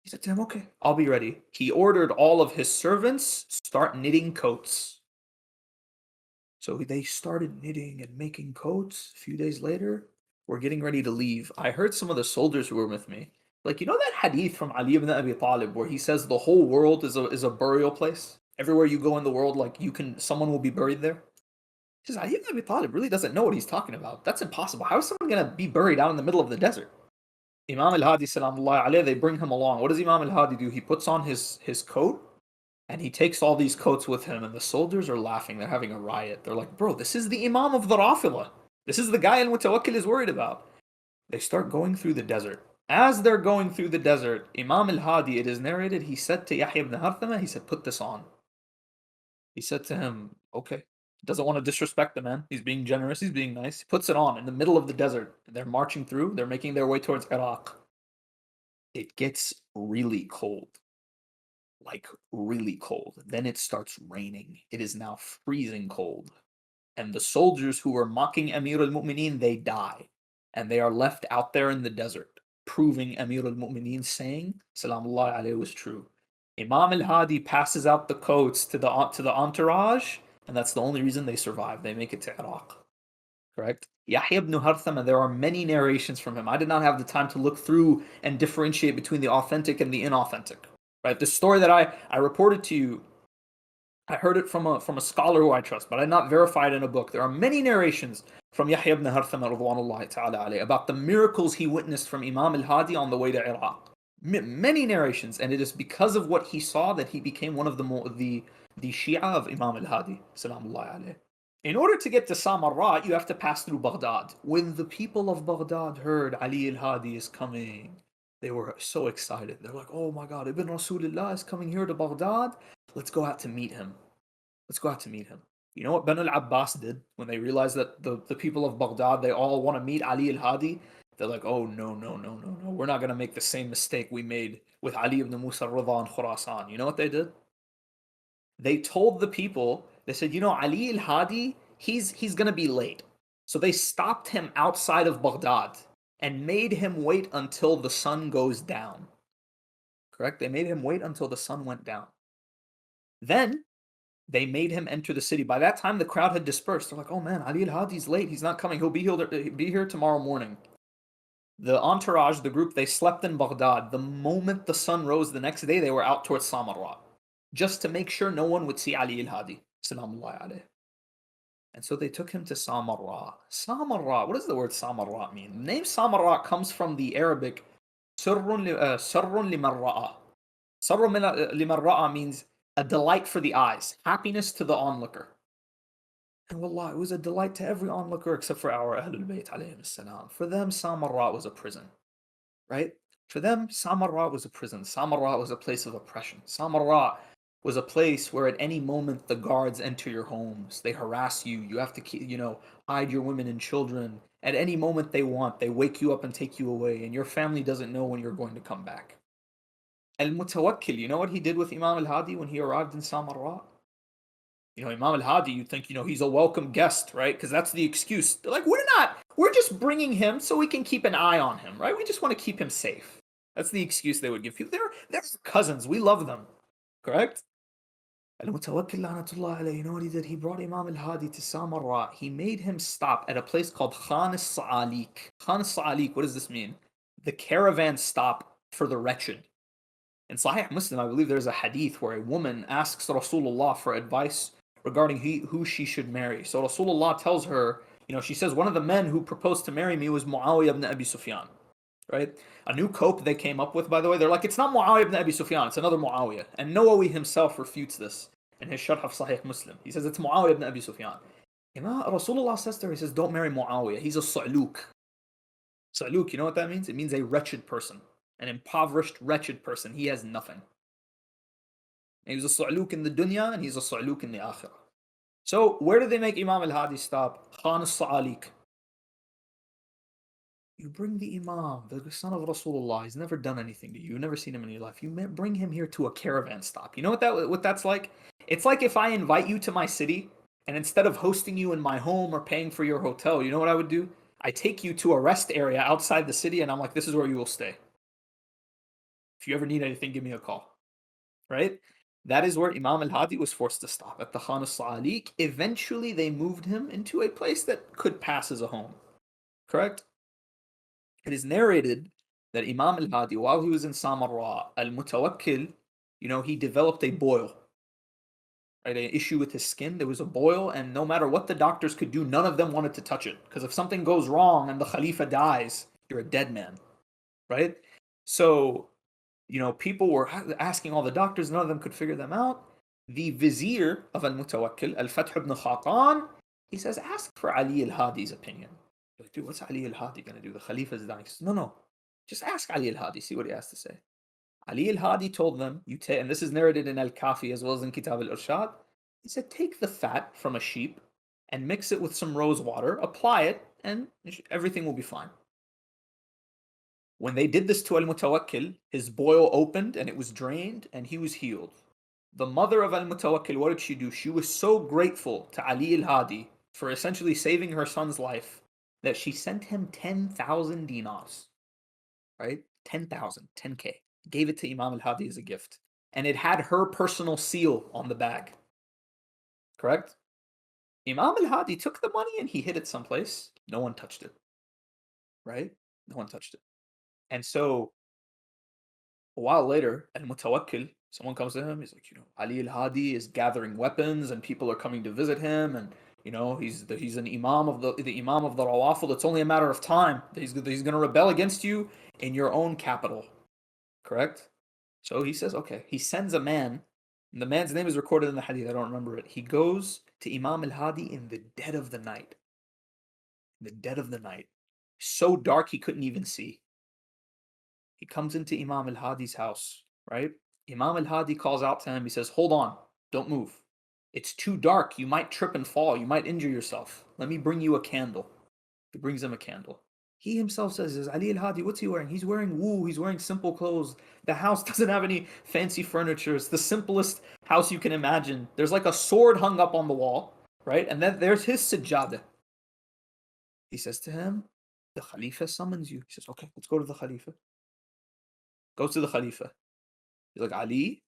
He said to him, okay, I'll be ready. He ordered all of his servants start knitting coats. So they started knitting and making coats. A few days later, we're getting ready to leave. I heard some of the soldiers who were with me, like, that hadith from Ali ibn Abi Talib where he says the whole world is a burial place? Everywhere you go in the world, like someone will be buried there. He says, Ali ibn Abi Talib really doesn't know what he's talking about. That's impossible. How is someone going to be buried out in the middle of the desert? Imam al-Hadi salamullah alayhi, they bring him along. What does Imam al-Hadi do? He puts on his coat and he takes all these coats with him, and the soldiers are laughing. They're having a riot. They're like, bro, this is the Imam of the Rafila. This is the guy al-Mutawakkil is worried about. They start going through the desert. As they're going through the desert, Imam al-Hadi, it is narrated, he said to Yahya ibn Harthama, he said, put this on. He said to him, okay. Doesn't want to disrespect the man. He's being generous. He's being nice. He puts it on in the middle of the desert. They're marching through. They're making their way towards Iraq. It gets really cold. Like really cold. Then it starts raining. It is now freezing cold. And the soldiers who were mocking Amir al-Mu'mineen, they die. And they are left out there in the desert, proving Amir al-Mu'mineen saying, Salamullah alayhi, was true. Imam al-Hadi passes out the coats to the entourage, and that's the only reason they survive. They make it to Iraq. Correct? Yahya ibn Harthama, there are many narrations from him. I did not have the time to look through and differentiate between the authentic and the inauthentic. Right? The story that I reported to you, I heard it from a scholar who I trust, but I not verified in a book. There are many narrations from Yahya ibn Harthama radwanullahi ta'ala alayhi about the miracles he witnessed from Imam al-Hadi on the way to Iraq. Many narrations, and it is because of what he saw that he became one of the Shia of Imam al-Hadi salamullah alayhi. In order to get to Samarra, you have to pass through Baghdad. When the people of Baghdad heard Ali al-Hadi is coming, they were so excited. They're like, oh my God, Ibn Rasulullah is coming here to Baghdad. Let's go out to meet him. Let's go out to meet him. You know what Banu al-Abbas did when they realized that the people of Baghdad, they all want to meet Ali al-Hadi? They're like, oh, no. We're not going to make the same mistake we made with Ali ibn Musa al-Ridha in Khurasan. You know what they did? They told the people, they said, Ali al-Hadi, he's going to be late. So they stopped him outside of Baghdad and made him wait until the sun goes down. Correct? They made him wait until the sun went down. Then they made him enter the city. By that time, the crowd had dispersed. They're like, oh man, Ali al-Hadi's late. He's not coming. He'll be here tomorrow morning. The entourage, the group, they slept in Baghdad. The moment the sun rose the next day, they were out towards Samarra, just to make sure no one would see Ali al-Hadi. Salamullahi alayhi. And so they took him to Samarra. Samarra, what does the word Samarra mean? The name Samarra comes from the Arabic Surrun liman ra'a. Surrun liman ra'a means a delight for the eyes, happiness to the onlooker. And wallah, it was a delight to every onlooker except for our Ahlul Bayt alayhim salam. For them, Samarra was a prison. Right? For them, Samarra was a prison. Samarra was a place of oppression. Samarra was a place where at any moment the guards enter your homes. They harass you. You have to hide your women and children. At any moment they want, they wake you up and take you away, and your family doesn't know when you're going to come back. Al-Mutawakkil, you know what he did with Imam al-Hadi when he arrived in Samarra? Imam al-Hadi, you think, he's a welcome guest, right? Because that's the excuse. They're like, we're just bringing him so we can keep an eye on him, right? We just want to keep him safe. That's the excuse they would give people. They're cousins. We love them. Correct? Al-Mutawakkil la'natullah alayhi, you know what he did? He brought Imam al-Hadi to Samarra. He made him stop at a place called Khan al-Sa'alik. Khan al-Sa'alik, what does this mean? The caravan stop for the wretched. In Sahih Muslim, I believe there's a hadith where a woman asks Rasulullah for advice regarding who she should marry. So Rasulullah tells her, she says, one of the men who proposed to marry me was Muawiyah ibn Abi Sufyan. Right? A new cope they came up with, by the way. They're like, it's not Muawiyah ibn Abi Sufyan, it's another Muawiyah. And Nawawi himself refutes this in his Sharh of Sahih Muslim. He says it's Muawiyah ibn Abi Sufyan. Rasulullah says to her, he says, don't marry Muawiyah. He's a Sa'luk. Sa'luk, you know what that means? It means a wretched person. An impoverished, wretched person. He has nothing. And he was a su'luk in the dunya, and he's a su'luk in the akhirah. So where did they make Imam al-Hadi stop? Khan al-Sa'alik. You bring the Imam, the son of Rasulullah. He's never done anything to you. You've never seen him in your life. You bring him here to a caravan stop. You know what that's like? It's like if I invite you to my city, and instead of hosting you in my home or paying for your hotel, you know what I would do? I take you to a rest area outside the city, and I'm like, this is where you will stay. If you ever need anything, give me a call. Right? That is where Imam al-Hadi was forced to stop, at the Khan al-Sa'alik. Eventually, they moved him into a place that could pass as a home. Correct? It is narrated that Imam al-Hadi, while he was in Samarra, al-Mutawakkil, he developed a boil. Right, an issue with his skin. There was a boil, and no matter what the doctors could do, none of them wanted to touch it. Because if something goes wrong and the Khalifa dies, you're a dead man. Right? So, people were asking all the doctors, none of them could figure them out. The vizier of al-Mutawakkil, al-Fath ibn Khaqan, he says, ask for ʿAlī al-Hadi's opinion. Like, dude, what's ʿAlī al-Hadi going to do? The Khalifa is dying. He says, no. Just ask ʿAlī al-Hadi, see what he has to say. ʿAlī al-Hadi told them, and this is narrated in al-Kafi as well as in Kitab al-Irshad, he said, take the fat from a sheep and mix it with some rose water, apply it, and everything will be fine. When they did this to al-Mutawakkil, his boil opened and it was drained and he was healed. The mother of al-Mutawakkil, what did she do? She was so grateful to ʿAlī al-Hadi for essentially saving her son's life that she sent him 10,000 dinars. Right? 10,000, 10K. Gave it to Imam al-Hadi as a gift. And it had her personal seal on the bag. Correct? Imam al-Hadi took the money and he hid it someplace. No one touched it. Right? No one touched it. And so, a while later, al-Mutawakkil, someone comes to him, he's like, ʿAlī al-Hadi is gathering weapons and people are coming to visit him, and he's an imam of the imam of the Rawafid. It's only a matter of time that he's going to rebel against you in your own capital. Correct? So he says, okay. He sends a man, and the man's name is recorded in the hadith, I don't remember it. He goes to Imam al-Hadi in the dead of the night. In the dead of the night. So dark he couldn't even see. He comes into Imam al-Hadi's house, right? Imam al-Hadi calls out to him. He says, hold on, don't move. It's too dark. You might trip and fall. You might injure yourself. Let me bring you a candle. He brings him a candle. He himself says, ʿAlī al-Hadi, what's he wearing? He's wearing wool. He's wearing simple clothes. The house doesn't have any fancy furniture. It's the simplest house you can imagine. There's like a sword hung up on the wall, right? And then there's his sajjadah. He says to him, the Khalifa summons you. He says, okay, let's go to the Khalifa. Goes to the Khalifa. He's like, Ali,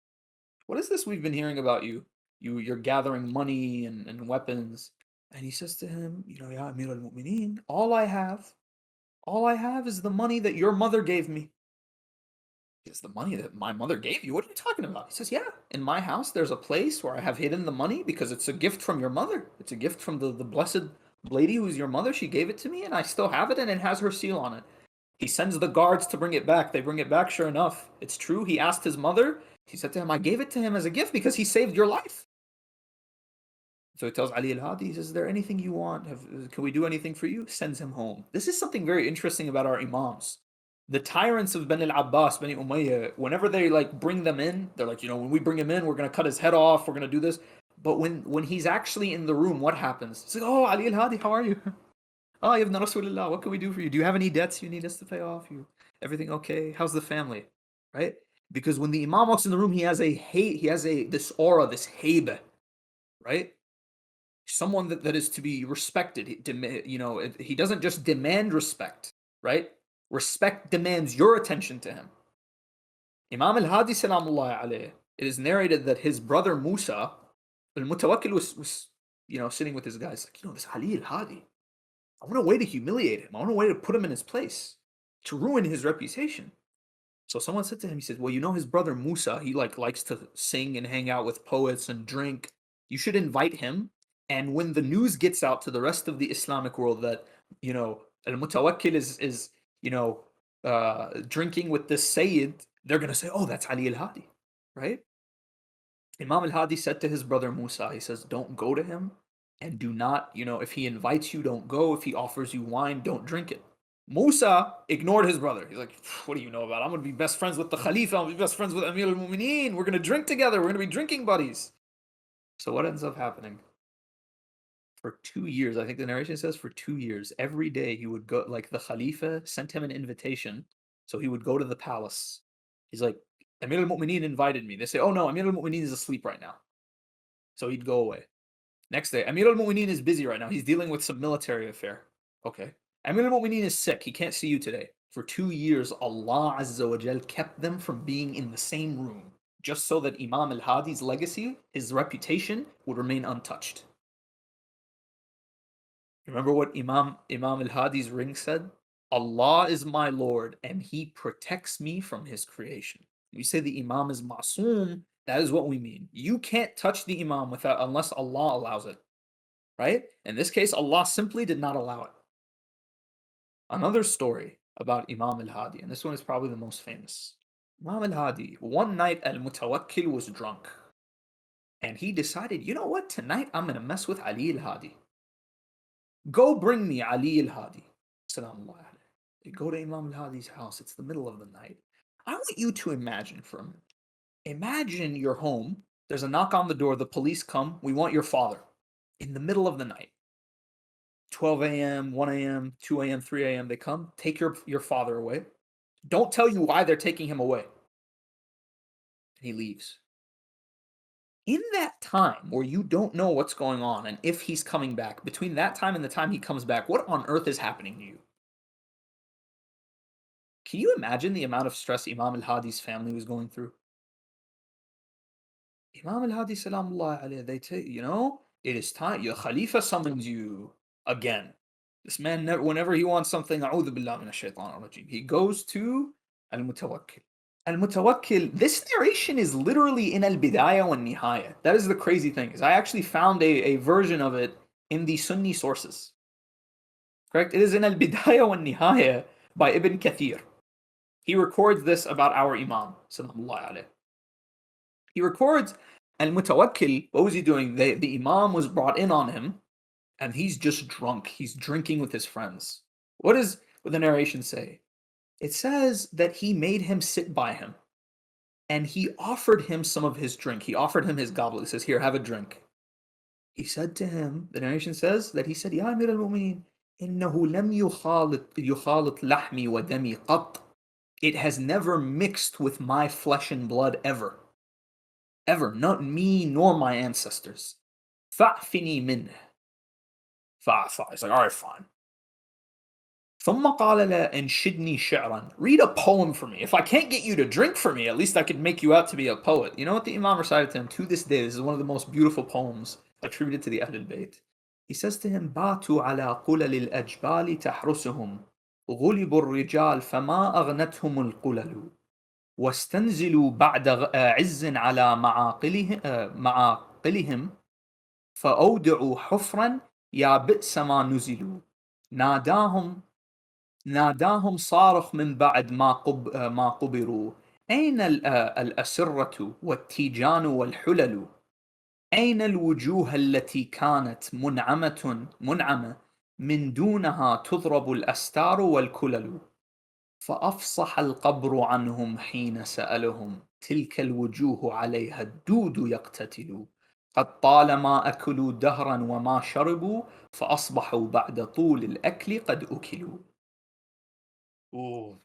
what is this we've been hearing about you? You're gathering money and weapons. And he says to him, Ya Amir al-Mu'mineen, all I have is the money that your mother gave me. He says, the money that my mother gave you? What are you talking about? He says, yeah, in my house there's a place where I have hidden the money because it's a gift from your mother. It's a gift from the blessed lady who's your mother. She gave it to me and I still have it and it has her seal on it. He sends the guards to bring it back. They bring it back, sure enough. It's true. He asked his mother. He said to him, I gave it to him as a gift because he saved your life. So he tells ʿAlī al-Hadi, he says, is there anything you want? Can we do anything for you? Sends him home. This is something very interesting about our imams. The tyrants of Bani al-Abbas, Bani Umayyah, whenever they bring them in, they're like, when we bring him in, we're going to cut his head off. We're going to do this. But when he's actually in the room, what happens? It's like, oh, ʿAlī al-Hadi, how are you? Oh, Ibn Rasulullah, what can we do for you? Do you have any debts you need us to pay off? Everything okay? How's the family? Right? Because when the imam walks in the room, he has this aura, this hayba, right? Someone that is to be respected. He doesn't just demand respect, right? Respect demands your attention to him. Imam al-Hadi salamullah alayh, it is narrated that his brother Musa, al-Mutawakkil was sitting with his guys, like, this ʿAlī al-Hadi, I want a way to humiliate him. I want a way to put him in his place, to ruin his reputation. So someone said to him, he said, well, his brother Musa, he likes to sing and hang out with poets and drink. You should invite him. And when the news gets out to the rest of the Islamic world that, al-Mutawakkil is drinking with this Sayyid, they're going to say, oh, that's ʿAlī al-Hadi, right? Imam al-Hadi said to his brother Musa, he says, don't go to him. And do not, if he invites you, don't go. If he offers you wine, don't drink it. Musa ignored his brother. He's like, what do you know about it? I'm going to be best friends with the Khalifa. I'm going to be best friends with Amir al-Muminoon. We're going to drink together. We're going to be drinking buddies. So what ends up happening? For 2 years, I think the narration says for 2 years, every day he would go, like the Khalifa sent him an invitation. So he would go to the palace. He's like, Amir al-Mu'mineen invited me. They say, oh no, Amir al-Mu'mineen is asleep right now. So he'd go away. Next day, Amir al-Mu'mineen is busy right now. He's dealing with some military affair. Okay. Amir al-Mu'mineen is sick. He can't see you today. For 2 years, Allah Azza wa Jal kept them from being in the same room, just so that Imam al-Hadi's legacy, his reputation, would remain untouched. Remember what Imam al-Hadi's ring said? Allah is my Lord, and He protects me from His creation. We say the Imam is ma'soom, that is what we mean. You can't touch the Imam unless Allah allows it. Right? In this case, Allah simply did not allow it. Another story about Imam al-Hadi, and this one is probably the most famous. Imam al-Hadi, one night al-Mutawakkil was drunk. And he decided, you know what? Tonight I'm going to mess with ʿAlī al-Hādī. Go bring me ʿAlī al-Hādī. They go to Imam al-Hadi's house. It's the middle of the night. I want you to imagine for a minute. Imagine you're home. There's a knock on the door. The police come. We want your father. In the middle of the night. 12 a.m., 1 a.m., 2 a.m., 3 a.m. They come. Take your father away. Don't tell you why they're taking him away. And he leaves. In that time where you don't know what's going on and if he's coming back, between that time and the time he comes back, what on earth is happening to you? Can you imagine the amount of stress Imam al-Hadi's family was going through? Imam al-Hadi salamullah alayhi, they tell you, it is time. Your Khalifa summons you again. This man, whenever he wants something, a'udhu billah minash shaitanir rajim, he goes to al-Mutawakkil. Al-Mutawakkil, this narration is literally in al-Bidayah wa nihaya. That is the crazy thing, is I actually found a version of it in the Sunni sources. Correct? It is in al-Bidayah wa nihaya by Ibn Kathir. He records this about our Imam, sallallahu alayhi. He records al-Mutawakkil, what was he doing? The Imam was brought in on him, and he's just drunk. He's drinking with his friends. What does the narration say? It says that he made him sit by him, and he offered him some of his drink. He offered him his goblet. He says, here, have a drink. He said to him, the narration says that he said, Ya Amir al-Mu'mineen, innahu lam yukhalit lahmi wa dami qat. It has never mixed with my flesh and blood ever. Ever. Not me nor my ancestors. Fa'fini minh. Fa'fa. He's like, all right, fine. ثم قال لا انشدني شعرا. Read a poem for me. If I can't get you to drink for me, at least I could make you out to be a poet. You know what the Imam recited to him? To this day, this is one of the most beautiful poems attributed to the Ahlul Bayt. He says to him, باتوا على قلل الأجبال تحرسهم غلبوا الرجال فما أغنتهم القلل واستنزلوا بعد عز على معاقلهم فأودعوا حفرا يا بئس ما نزلوا ناداهم صارخ من بعد ما قبروا أين الأسرة والتيجان والحلل أين الوجوه التي كانت منعمة من دونها تضرب الأستار والكلل فأفصح القبر عنهم حين سألهم تلك الوجوه عليها الدود يقتتل قد طالما أكلوا دهرا وما شربوا فأصبحوا بعد طول الأكل قد أكلوا. Ooh.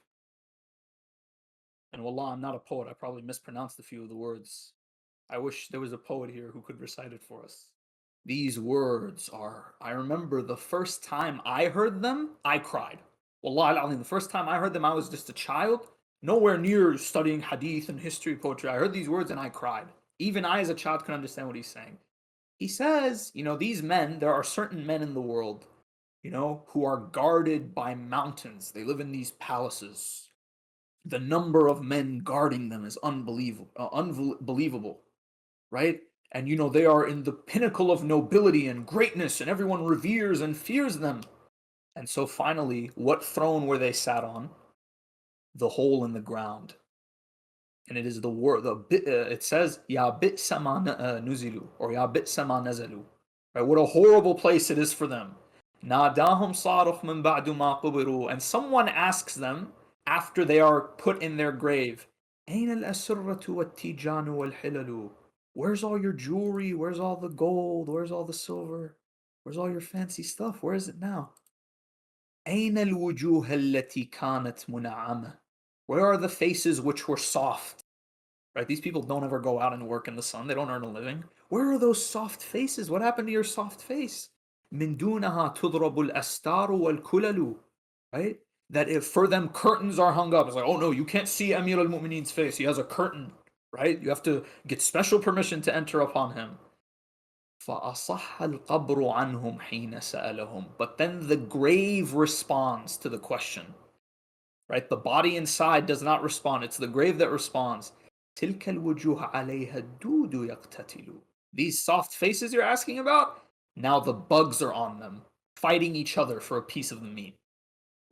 And wallah, I'm not a poet. I probably mispronounced a few of the words. I wish there was a poet here who could recite it for us. These words are, I remember the first time I heard them, I cried. Wallah al-Azim, the first time I heard them, I was just a child, nowhere near studying hadith and history, poetry. I heard these words and I cried. Even I as a child could understand what he's saying. He says, these men, there are certain men in the world, who are guarded by mountains. They live in these palaces. The number of men guarding them is unbelievable, right? And they are in the pinnacle of nobility and greatness, and everyone reveres and fears them. And so finally, what throne were they sat on? The hole in the ground. And it is the word, it says, Ya bi'sa ma nuzilu, or Ya bi'sa ma nazalu. Right? What a horrible place it is for them. ناداهم صارخ من بعد ما قبروا. And someone asks them after they are put in their grave, أين الأسرة والتيجان والحلل? Where's all your jewelry? Where's all the gold? Where's all the silver? Where's all your fancy stuff? Where is it now? أين الوجوه التي كانت منعمة? Where are the faces which were soft? Right? These people don't ever go out and work in the sun. They don't earn a living. Where are those soft faces? What happened to your soft face? من دونها تضرب الأستار والكلل. Right? That if for them curtains are hung up, it's like, oh no, you can't see Amir al-Mu'mineen's face. He has a curtain. Right? You have to get special permission to enter upon him. فأصح القبر عنهم حين سألهم. But then the grave responds to the question. Right? The body inside does not respond. It's the grave that responds. تلك الوجوه عليها الدود يقتتل. These soft faces you're asking about, now the bugs are on them, fighting each other for a piece of the meat.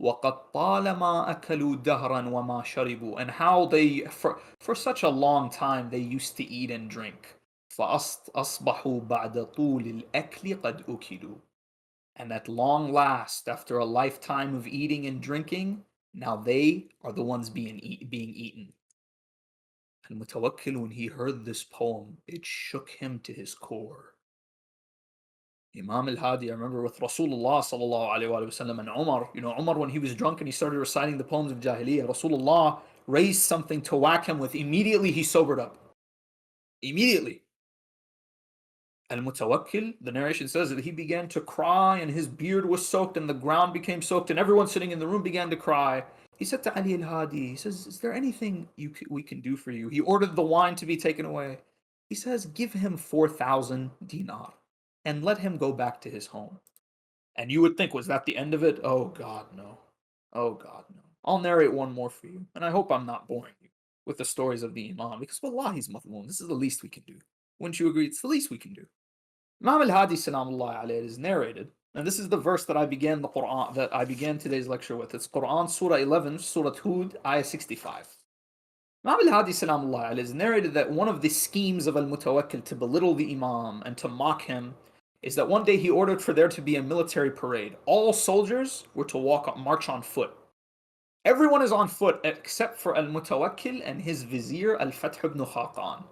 وقد طالما أكلوا دهرا وما شربوا. And how they, for such a long time, they used to eat and drink. فأصبحوا بعد طول الأكل قد أكلوا. And at long last, after a lifetime of eating and drinking, now they are the ones being eaten. Al-Mutawakkil, when he heard this poem, it shook him to his core. Imam al-Hadi, I remember with Rasulullah sallallahu alayhi wa sallam and Umar, Umar, when he was drunk and he started reciting the poems of Jahiliyyah, Rasulullah raised something to whack him with. Immediately he sobered up. Immediately. Al-Mutawakkil, the narration says that he began to cry and his beard was soaked and the ground became soaked and everyone sitting in the room began to cry. He said to ʿAlī al-Hādī, he says, is there anything we can do for you? He ordered the wine to be taken away. He says, give him 4,000 dinar and let him go back to his home. And you would think, was that the end of it? Oh God, no. Oh God, no. I'll narrate one more for you. And I hope I'm not boring you with the stories of the Imam, because wallahi he's Muslim. This is the least we can do. Wouldn't you agree? It's the least we can do. Imam al-Hadi salamullah alayhi is narrated, and this is the verse that I began today's lecture with. It's Quran Surah 11, Surah Hud, Ayah 65. Imam al-Hadi salamullah alayhi is narrated that one of the schemes of al-Mutawakkil to belittle the Imam and to mock him is that one day he ordered for there to be a military parade. All soldiers were to march on foot. Everyone is on foot except for al-Mutawakkil and his vizier al-Fath ibn Khaqan.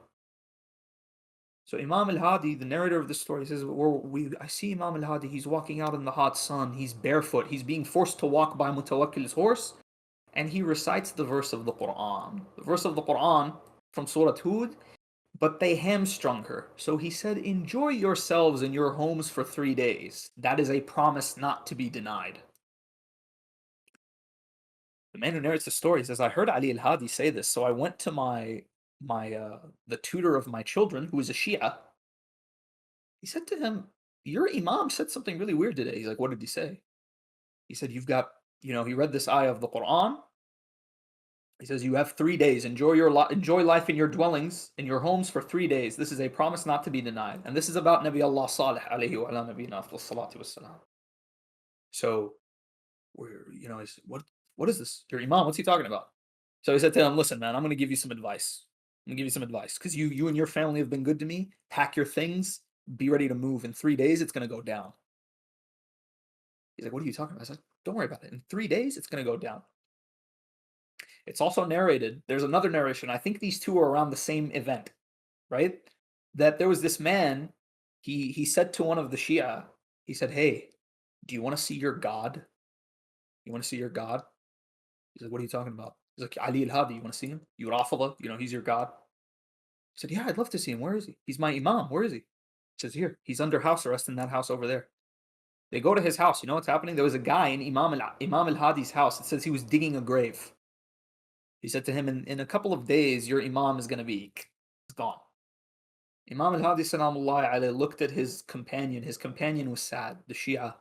So Imam al-Hadi, the narrator of this story, says, I see Imam al-Hadi, he's walking out in the hot sun, he's barefoot, he's being forced to walk by Mutawakkil's horse, and he recites the verse of the Quran. The verse of the Quran from Surah Hud, but they hamstrung her. So he said, enjoy yourselves in your homes for 3 days. That is a promise not to be denied. The man who narrates the story says, I heard ʿAlī al-Hādī say this, so I went to the tutor of my children, who is a Shia. He said to him, your Imam said something really weird today. He's like, what did he say? He said, you've got, he read this ayah of the Quran. He says, you have 3 days. Enjoy life in your dwellings, in your homes for 3 days. This is a promise not to be denied. And this is about Nabi Allah Salih alayhi wa ala nabiyina afdal salatu wassalam. So, what is this? Your Imam, what's he talking about? So he said to him, listen, man, I'm going to give you some advice. I'm going to give you some advice. Because you and your family have been good to me. Pack your things. Be ready to move. In 3 days, it's going to go down. He's like, what are you talking about? I said, don't worry about it. In 3 days, it's going to go down. It's also narrated. There's another narration. I think these two are around the same event, right? That there was this man. He said to one of the Shia, he said, hey, do you want to see your God? You want to see your God? He's like, what are you talking about? He's like, ʿAlī al-Hādī, you want to see him? You Rafida, he's your God. He said, yeah, I'd love to see him. Where is he? He's my Imam. Where is he? He says, here, he's under house arrest in that house over there. They go to his house. You know what's happening? There was a guy in Imam al-Hadi's house. It says he was digging a grave. He said to him, in a couple of days, your Imam is going to be gone. Imam al-Hadi salamullah alayhi looked at his companion. His companion was sad. The Shia,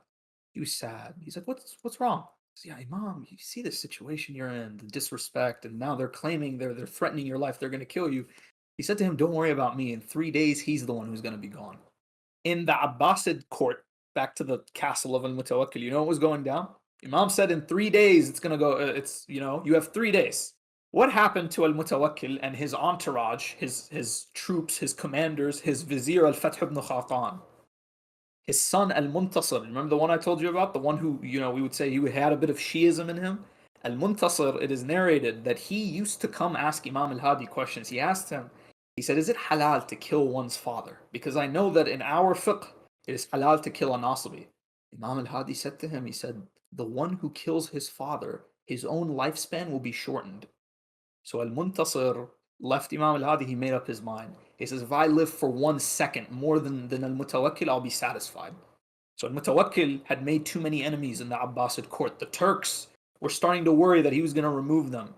he was sad. He's like, what's wrong? Yeah, Imam, you see the situation you're in, the disrespect, and now they're claiming they're threatening your life, they're going to kill you. He said to him, don't worry about me. In 3 days, he's the one who's going to be gone. In the Abbasid court, back to the castle of al-Mutawakkil, you know what was going down? Imam said in 3 days, it's going to go, you have 3 days. What happened to al-Mutawakkil and his entourage, his troops, his commanders, his vizier al-Fath ibn Khaqan? His son al-Muntasir, remember the one I told you about? The one who, we would say he had a bit of Shiism in him? Al-Muntasir, it is narrated that he used to come ask Imam al-Hadi questions. He asked him, he said, is it halal to kill one's father? Because I know that in our fiqh, it is halal to kill a nasibi. Imam al-Hadi said to him, he said, the one who kills his father, his own lifespan will be shortened. So al-Muntasir left Imam al-Hadi, he made up his mind. He says, if I live for 1 second more than al-Mutawakkil, I'll be satisfied. So al-Mutawakkil had made too many enemies in the Abbasid court. The Turks were starting to worry that he was going to remove them.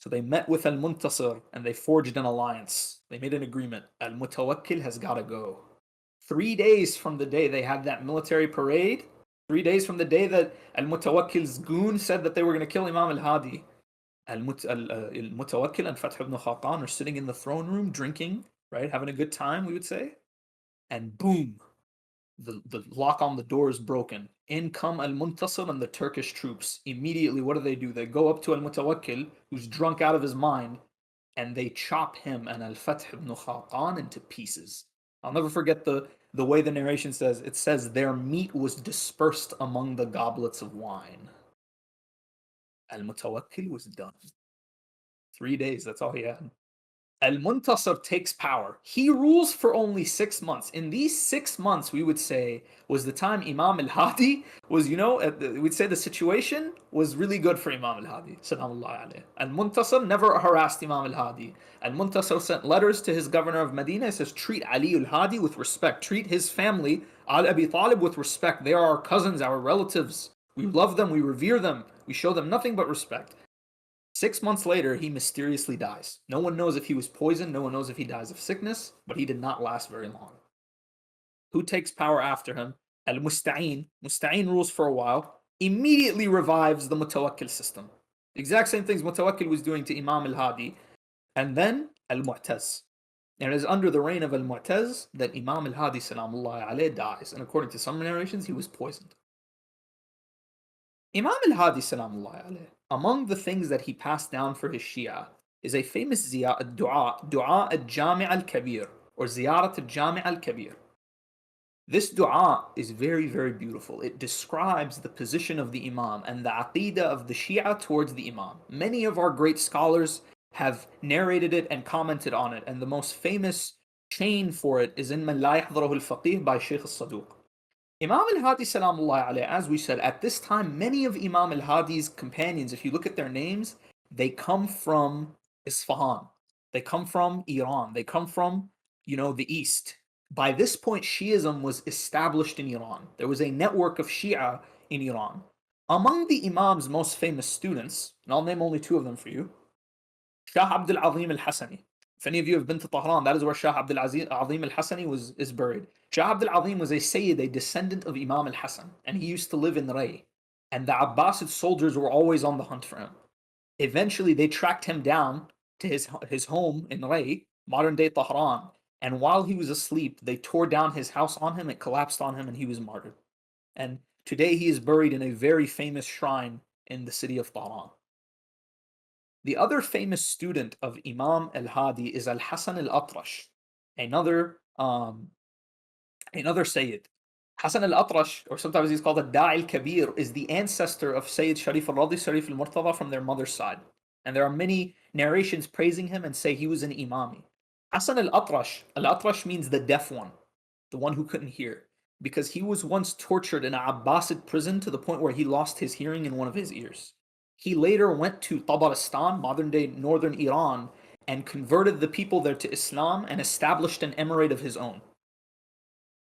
So they met with al-Muntasir and they forged an alliance. They made an agreement. Al-Mutawakkil has got to go. 3 days from the day they had that military parade, 3 days from the day that al-Mutawakkil's goon said that they were going to kill Imam al-Hadi, al-Mutawakkil and Fath ibn Khaqan are sitting in the throne room drinking, right, having a good time, we would say, and boom, the lock on the door is broken. In come al-Muntasir and the Turkish troops. Immediately, what do? They go up to al-Mutawakkil, who's drunk out of his mind, and they chop him and al-Fath ibn Khaqan into pieces. I'll never forget the way the narration says. It says their meat was dispersed among the goblets of wine. Al-Mutawakkil was done. 3 days, that's all he had. Al-Muntasir takes power. He rules for only 6 months. In these 6 months, we would say, was the time Imam al-Hadi was, we'd say the situation was really good for Imam al-Hadi. Al-Muntasir never harassed Imam al-Hadi. Al-Muntasir sent letters to his governor of Medina. He says, treat ʿAlī al-Hadi with respect. Treat his family, Abi Talib, with respect. They are our cousins, our relatives. We love them, we revere them. We show them nothing but respect. 6 months later, he mysteriously dies. No one knows if he was poisoned. No one knows if he dies of sickness, but he did not last very long. Who takes power after him? Al-Musta'in. Musta'in rules for a while, immediately revives the Mutawakkil system. The exact same things Mutawakkil was doing to Imam al-Hadi. And then Al-Mu'taz. And it is under the reign of Al-Mu'taz that Imam al-Hadi salamullahi alayhi dies. And according to some narrations, he was poisoned. Imam al-Hadi salamullahi alayhi, among the things that he passed down for his Shia is a famous dua al-Jami' al-Kabir, or Ziyarat al-Jami' al-Kabir. This dua is very, very beautiful. It describes the position of the Imam and the aqidah of the Shia towards the Imam. Many of our great scholars have narrated it and commented on it, and the most famous chain for it is in Man La Yahdurahu al-Faqih by Shaykh al-Saduq. Imam al-Hadi salamullahi alayhi, as we said, at this time, many of Imam al-Hadi's companions, if you look at their names, they come from Isfahan. They come from Iran. They come from, the East. By this point, Shiism was established in Iran. There was a network of Shia in Iran. Among the Imam's most famous students, and I'll name only 2 of them for you, Shah Abdul Azim al-Hasani. If any of you have been to Tehran, that is where Shah Abdul Azim al-Hasani is buried. Shah Abdul Azim was a Sayyid, a descendant of Imam al-Hasan, and he used to live in Ray. And the Abbasid soldiers were always on the hunt for him. Eventually, they tracked him down to his home in Ray, modern-day Tehran, and while he was asleep, they tore down his house on him, it collapsed on him, and he was martyred. And today he is buried in a very famous shrine in the city of Tehran. The other famous student of Imam al-Hadi is al-Hasan al-Atrash, another Sayyid. Hasan al-Atrash, or sometimes he's called a Da'i al-Kabir, is the ancestor of Sayyid Sharif al-Radi, Sharif al-Murtada from their mother's side. And there are many narrations praising him and say he was an Imami. Hasan al-Atrash means the deaf one, the one who couldn't hear, because he was once tortured in an Abbasid prison to the point where he lost his hearing in one of his ears. He later went to Tabaristan, modern-day northern Iran, and converted the people there to Islam and established an emirate of his own.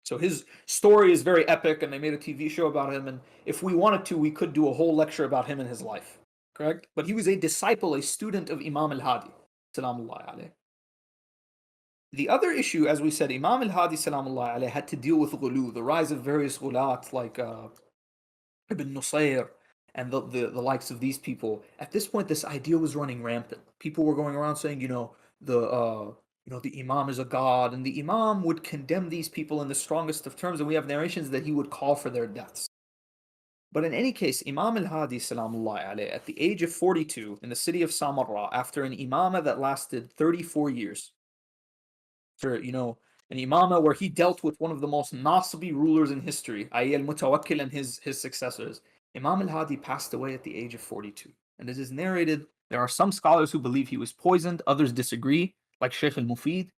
So his story is very epic, and they made a TV show about him, and if we wanted to, we could do a whole lecture about him and his life. Correct? But he was a disciple, a student of Imam al-Hadi, salamullahi alayhi. The other issue, as we said, Imam al-Hadi, salamullahi alayhi, had to deal with ghulu, the rise of various ghulat like Ibn Nusayr, and the likes of these people. At this point, this idea was running rampant. People were going around saying, the Imam is a god, and the Imam would condemn these people in the strongest of terms, and we have narrations that he would call for their deaths. But in any case, Imam al-Hadi, salamullahi alayhi, at the age of 42, in the city of Samarra, after an imamah that lasted 34 years, after, an imama where he dealt with one of the most nasibi rulers in history, i.e. al-Mutawakkil and his successors. Imam al-Hadi passed away at the age of 42. And it is narrated, there are some scholars who believe he was poisoned, others disagree, like Shaykh al-Mufid.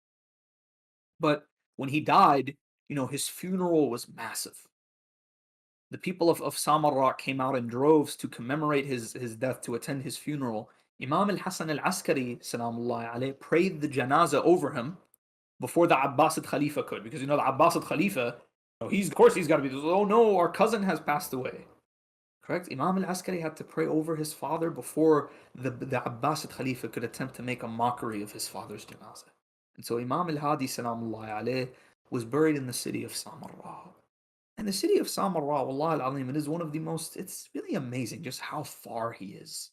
But when he died, his funeral was massive. The people of Samarra came out in droves to commemorate his death, to attend his funeral. Imam al-Hasan al-Askari, salamullahi alayhi, prayed the janazah over him before the Abbasid Khalifa could, because the Abbasid Khalifa, of course he's got to be, oh no, our cousin has passed away. Correct? Imam al-Askari had to pray over his father before the Abbasid Khalifa could attempt to make a mockery of his father's janazah. And so Imam al-Hadi, salamullahi alayhi, was buried in the city of Samarra. And the city of Samarra, wallahi al-alim, it is one of the most, it's really amazing just how far he is.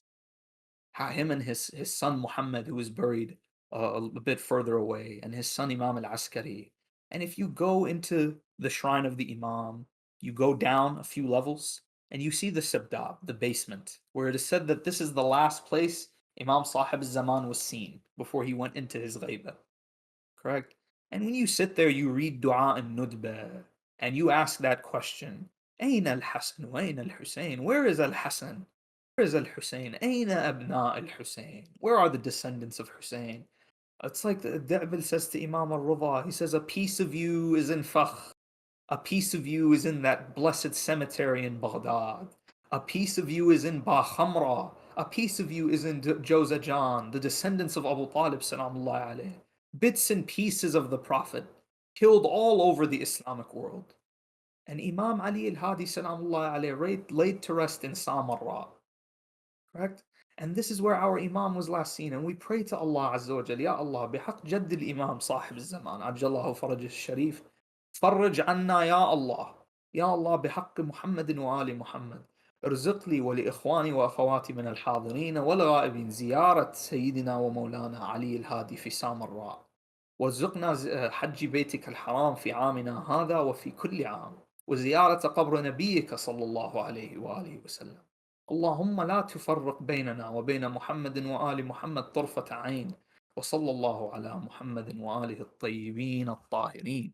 How him and his son Muḥammad, who is buried a bit further away, and his son Imam al-Askari. And if you go into the shrine of the Imam, you go down a few levels, and you see the Sabdab, the basement, where it is said that this is the last place Imam Sahib al-Zaman was seen before he went into his ghaiba. Correct? And when you sit there, you read Dua al-Nudba, and you ask that question, أين الحسن وأين الحسين? Where is al-Hasan? Where is al-Hussein? أين أبناء al-Hussein? Where are the descendants of Hussein? It's like the Da'bil says to Imam al-Rida, he says, a piece of you is in Fakh. A piece of you is in that blessed cemetery in Baghdad. A piece of you is in Ba Khamra. A piece of you is in Jawzajan, the descendants of Abu Talib, salamullahi alayhi. Bits and pieces of the Prophet, killed all over the Islamic world. And Imam Ali al-Hadi, salamullahi alayhi, laid to rest in Samarra. Correct? And this is where our Imam was last seen. And we pray to Allah Azza wa Jal, Ya Allah, bihaq jadd al-Imam sahib al-Zaman, ajjallahu faraj al-Sharif, faraj anna Ya Allah. Ya Allah, bihaq Muhammadin wa ali Muhammad. ارزق لي ولإخواني وأخواتي من الحاضرين والغائبين زيارة سيدنا ومولانا علي الهادي في سامراء وارزقنا حج بيتك الحرام في عامنا هذا وفي كل عام وزيارة قبر نبيك صلى الله عليه وآله وسلم. اللهم لا تفرق بيننا وبين محمد وآل محمد طرفة عين وصلى الله على محمد وآله الطيبين الطاهرين.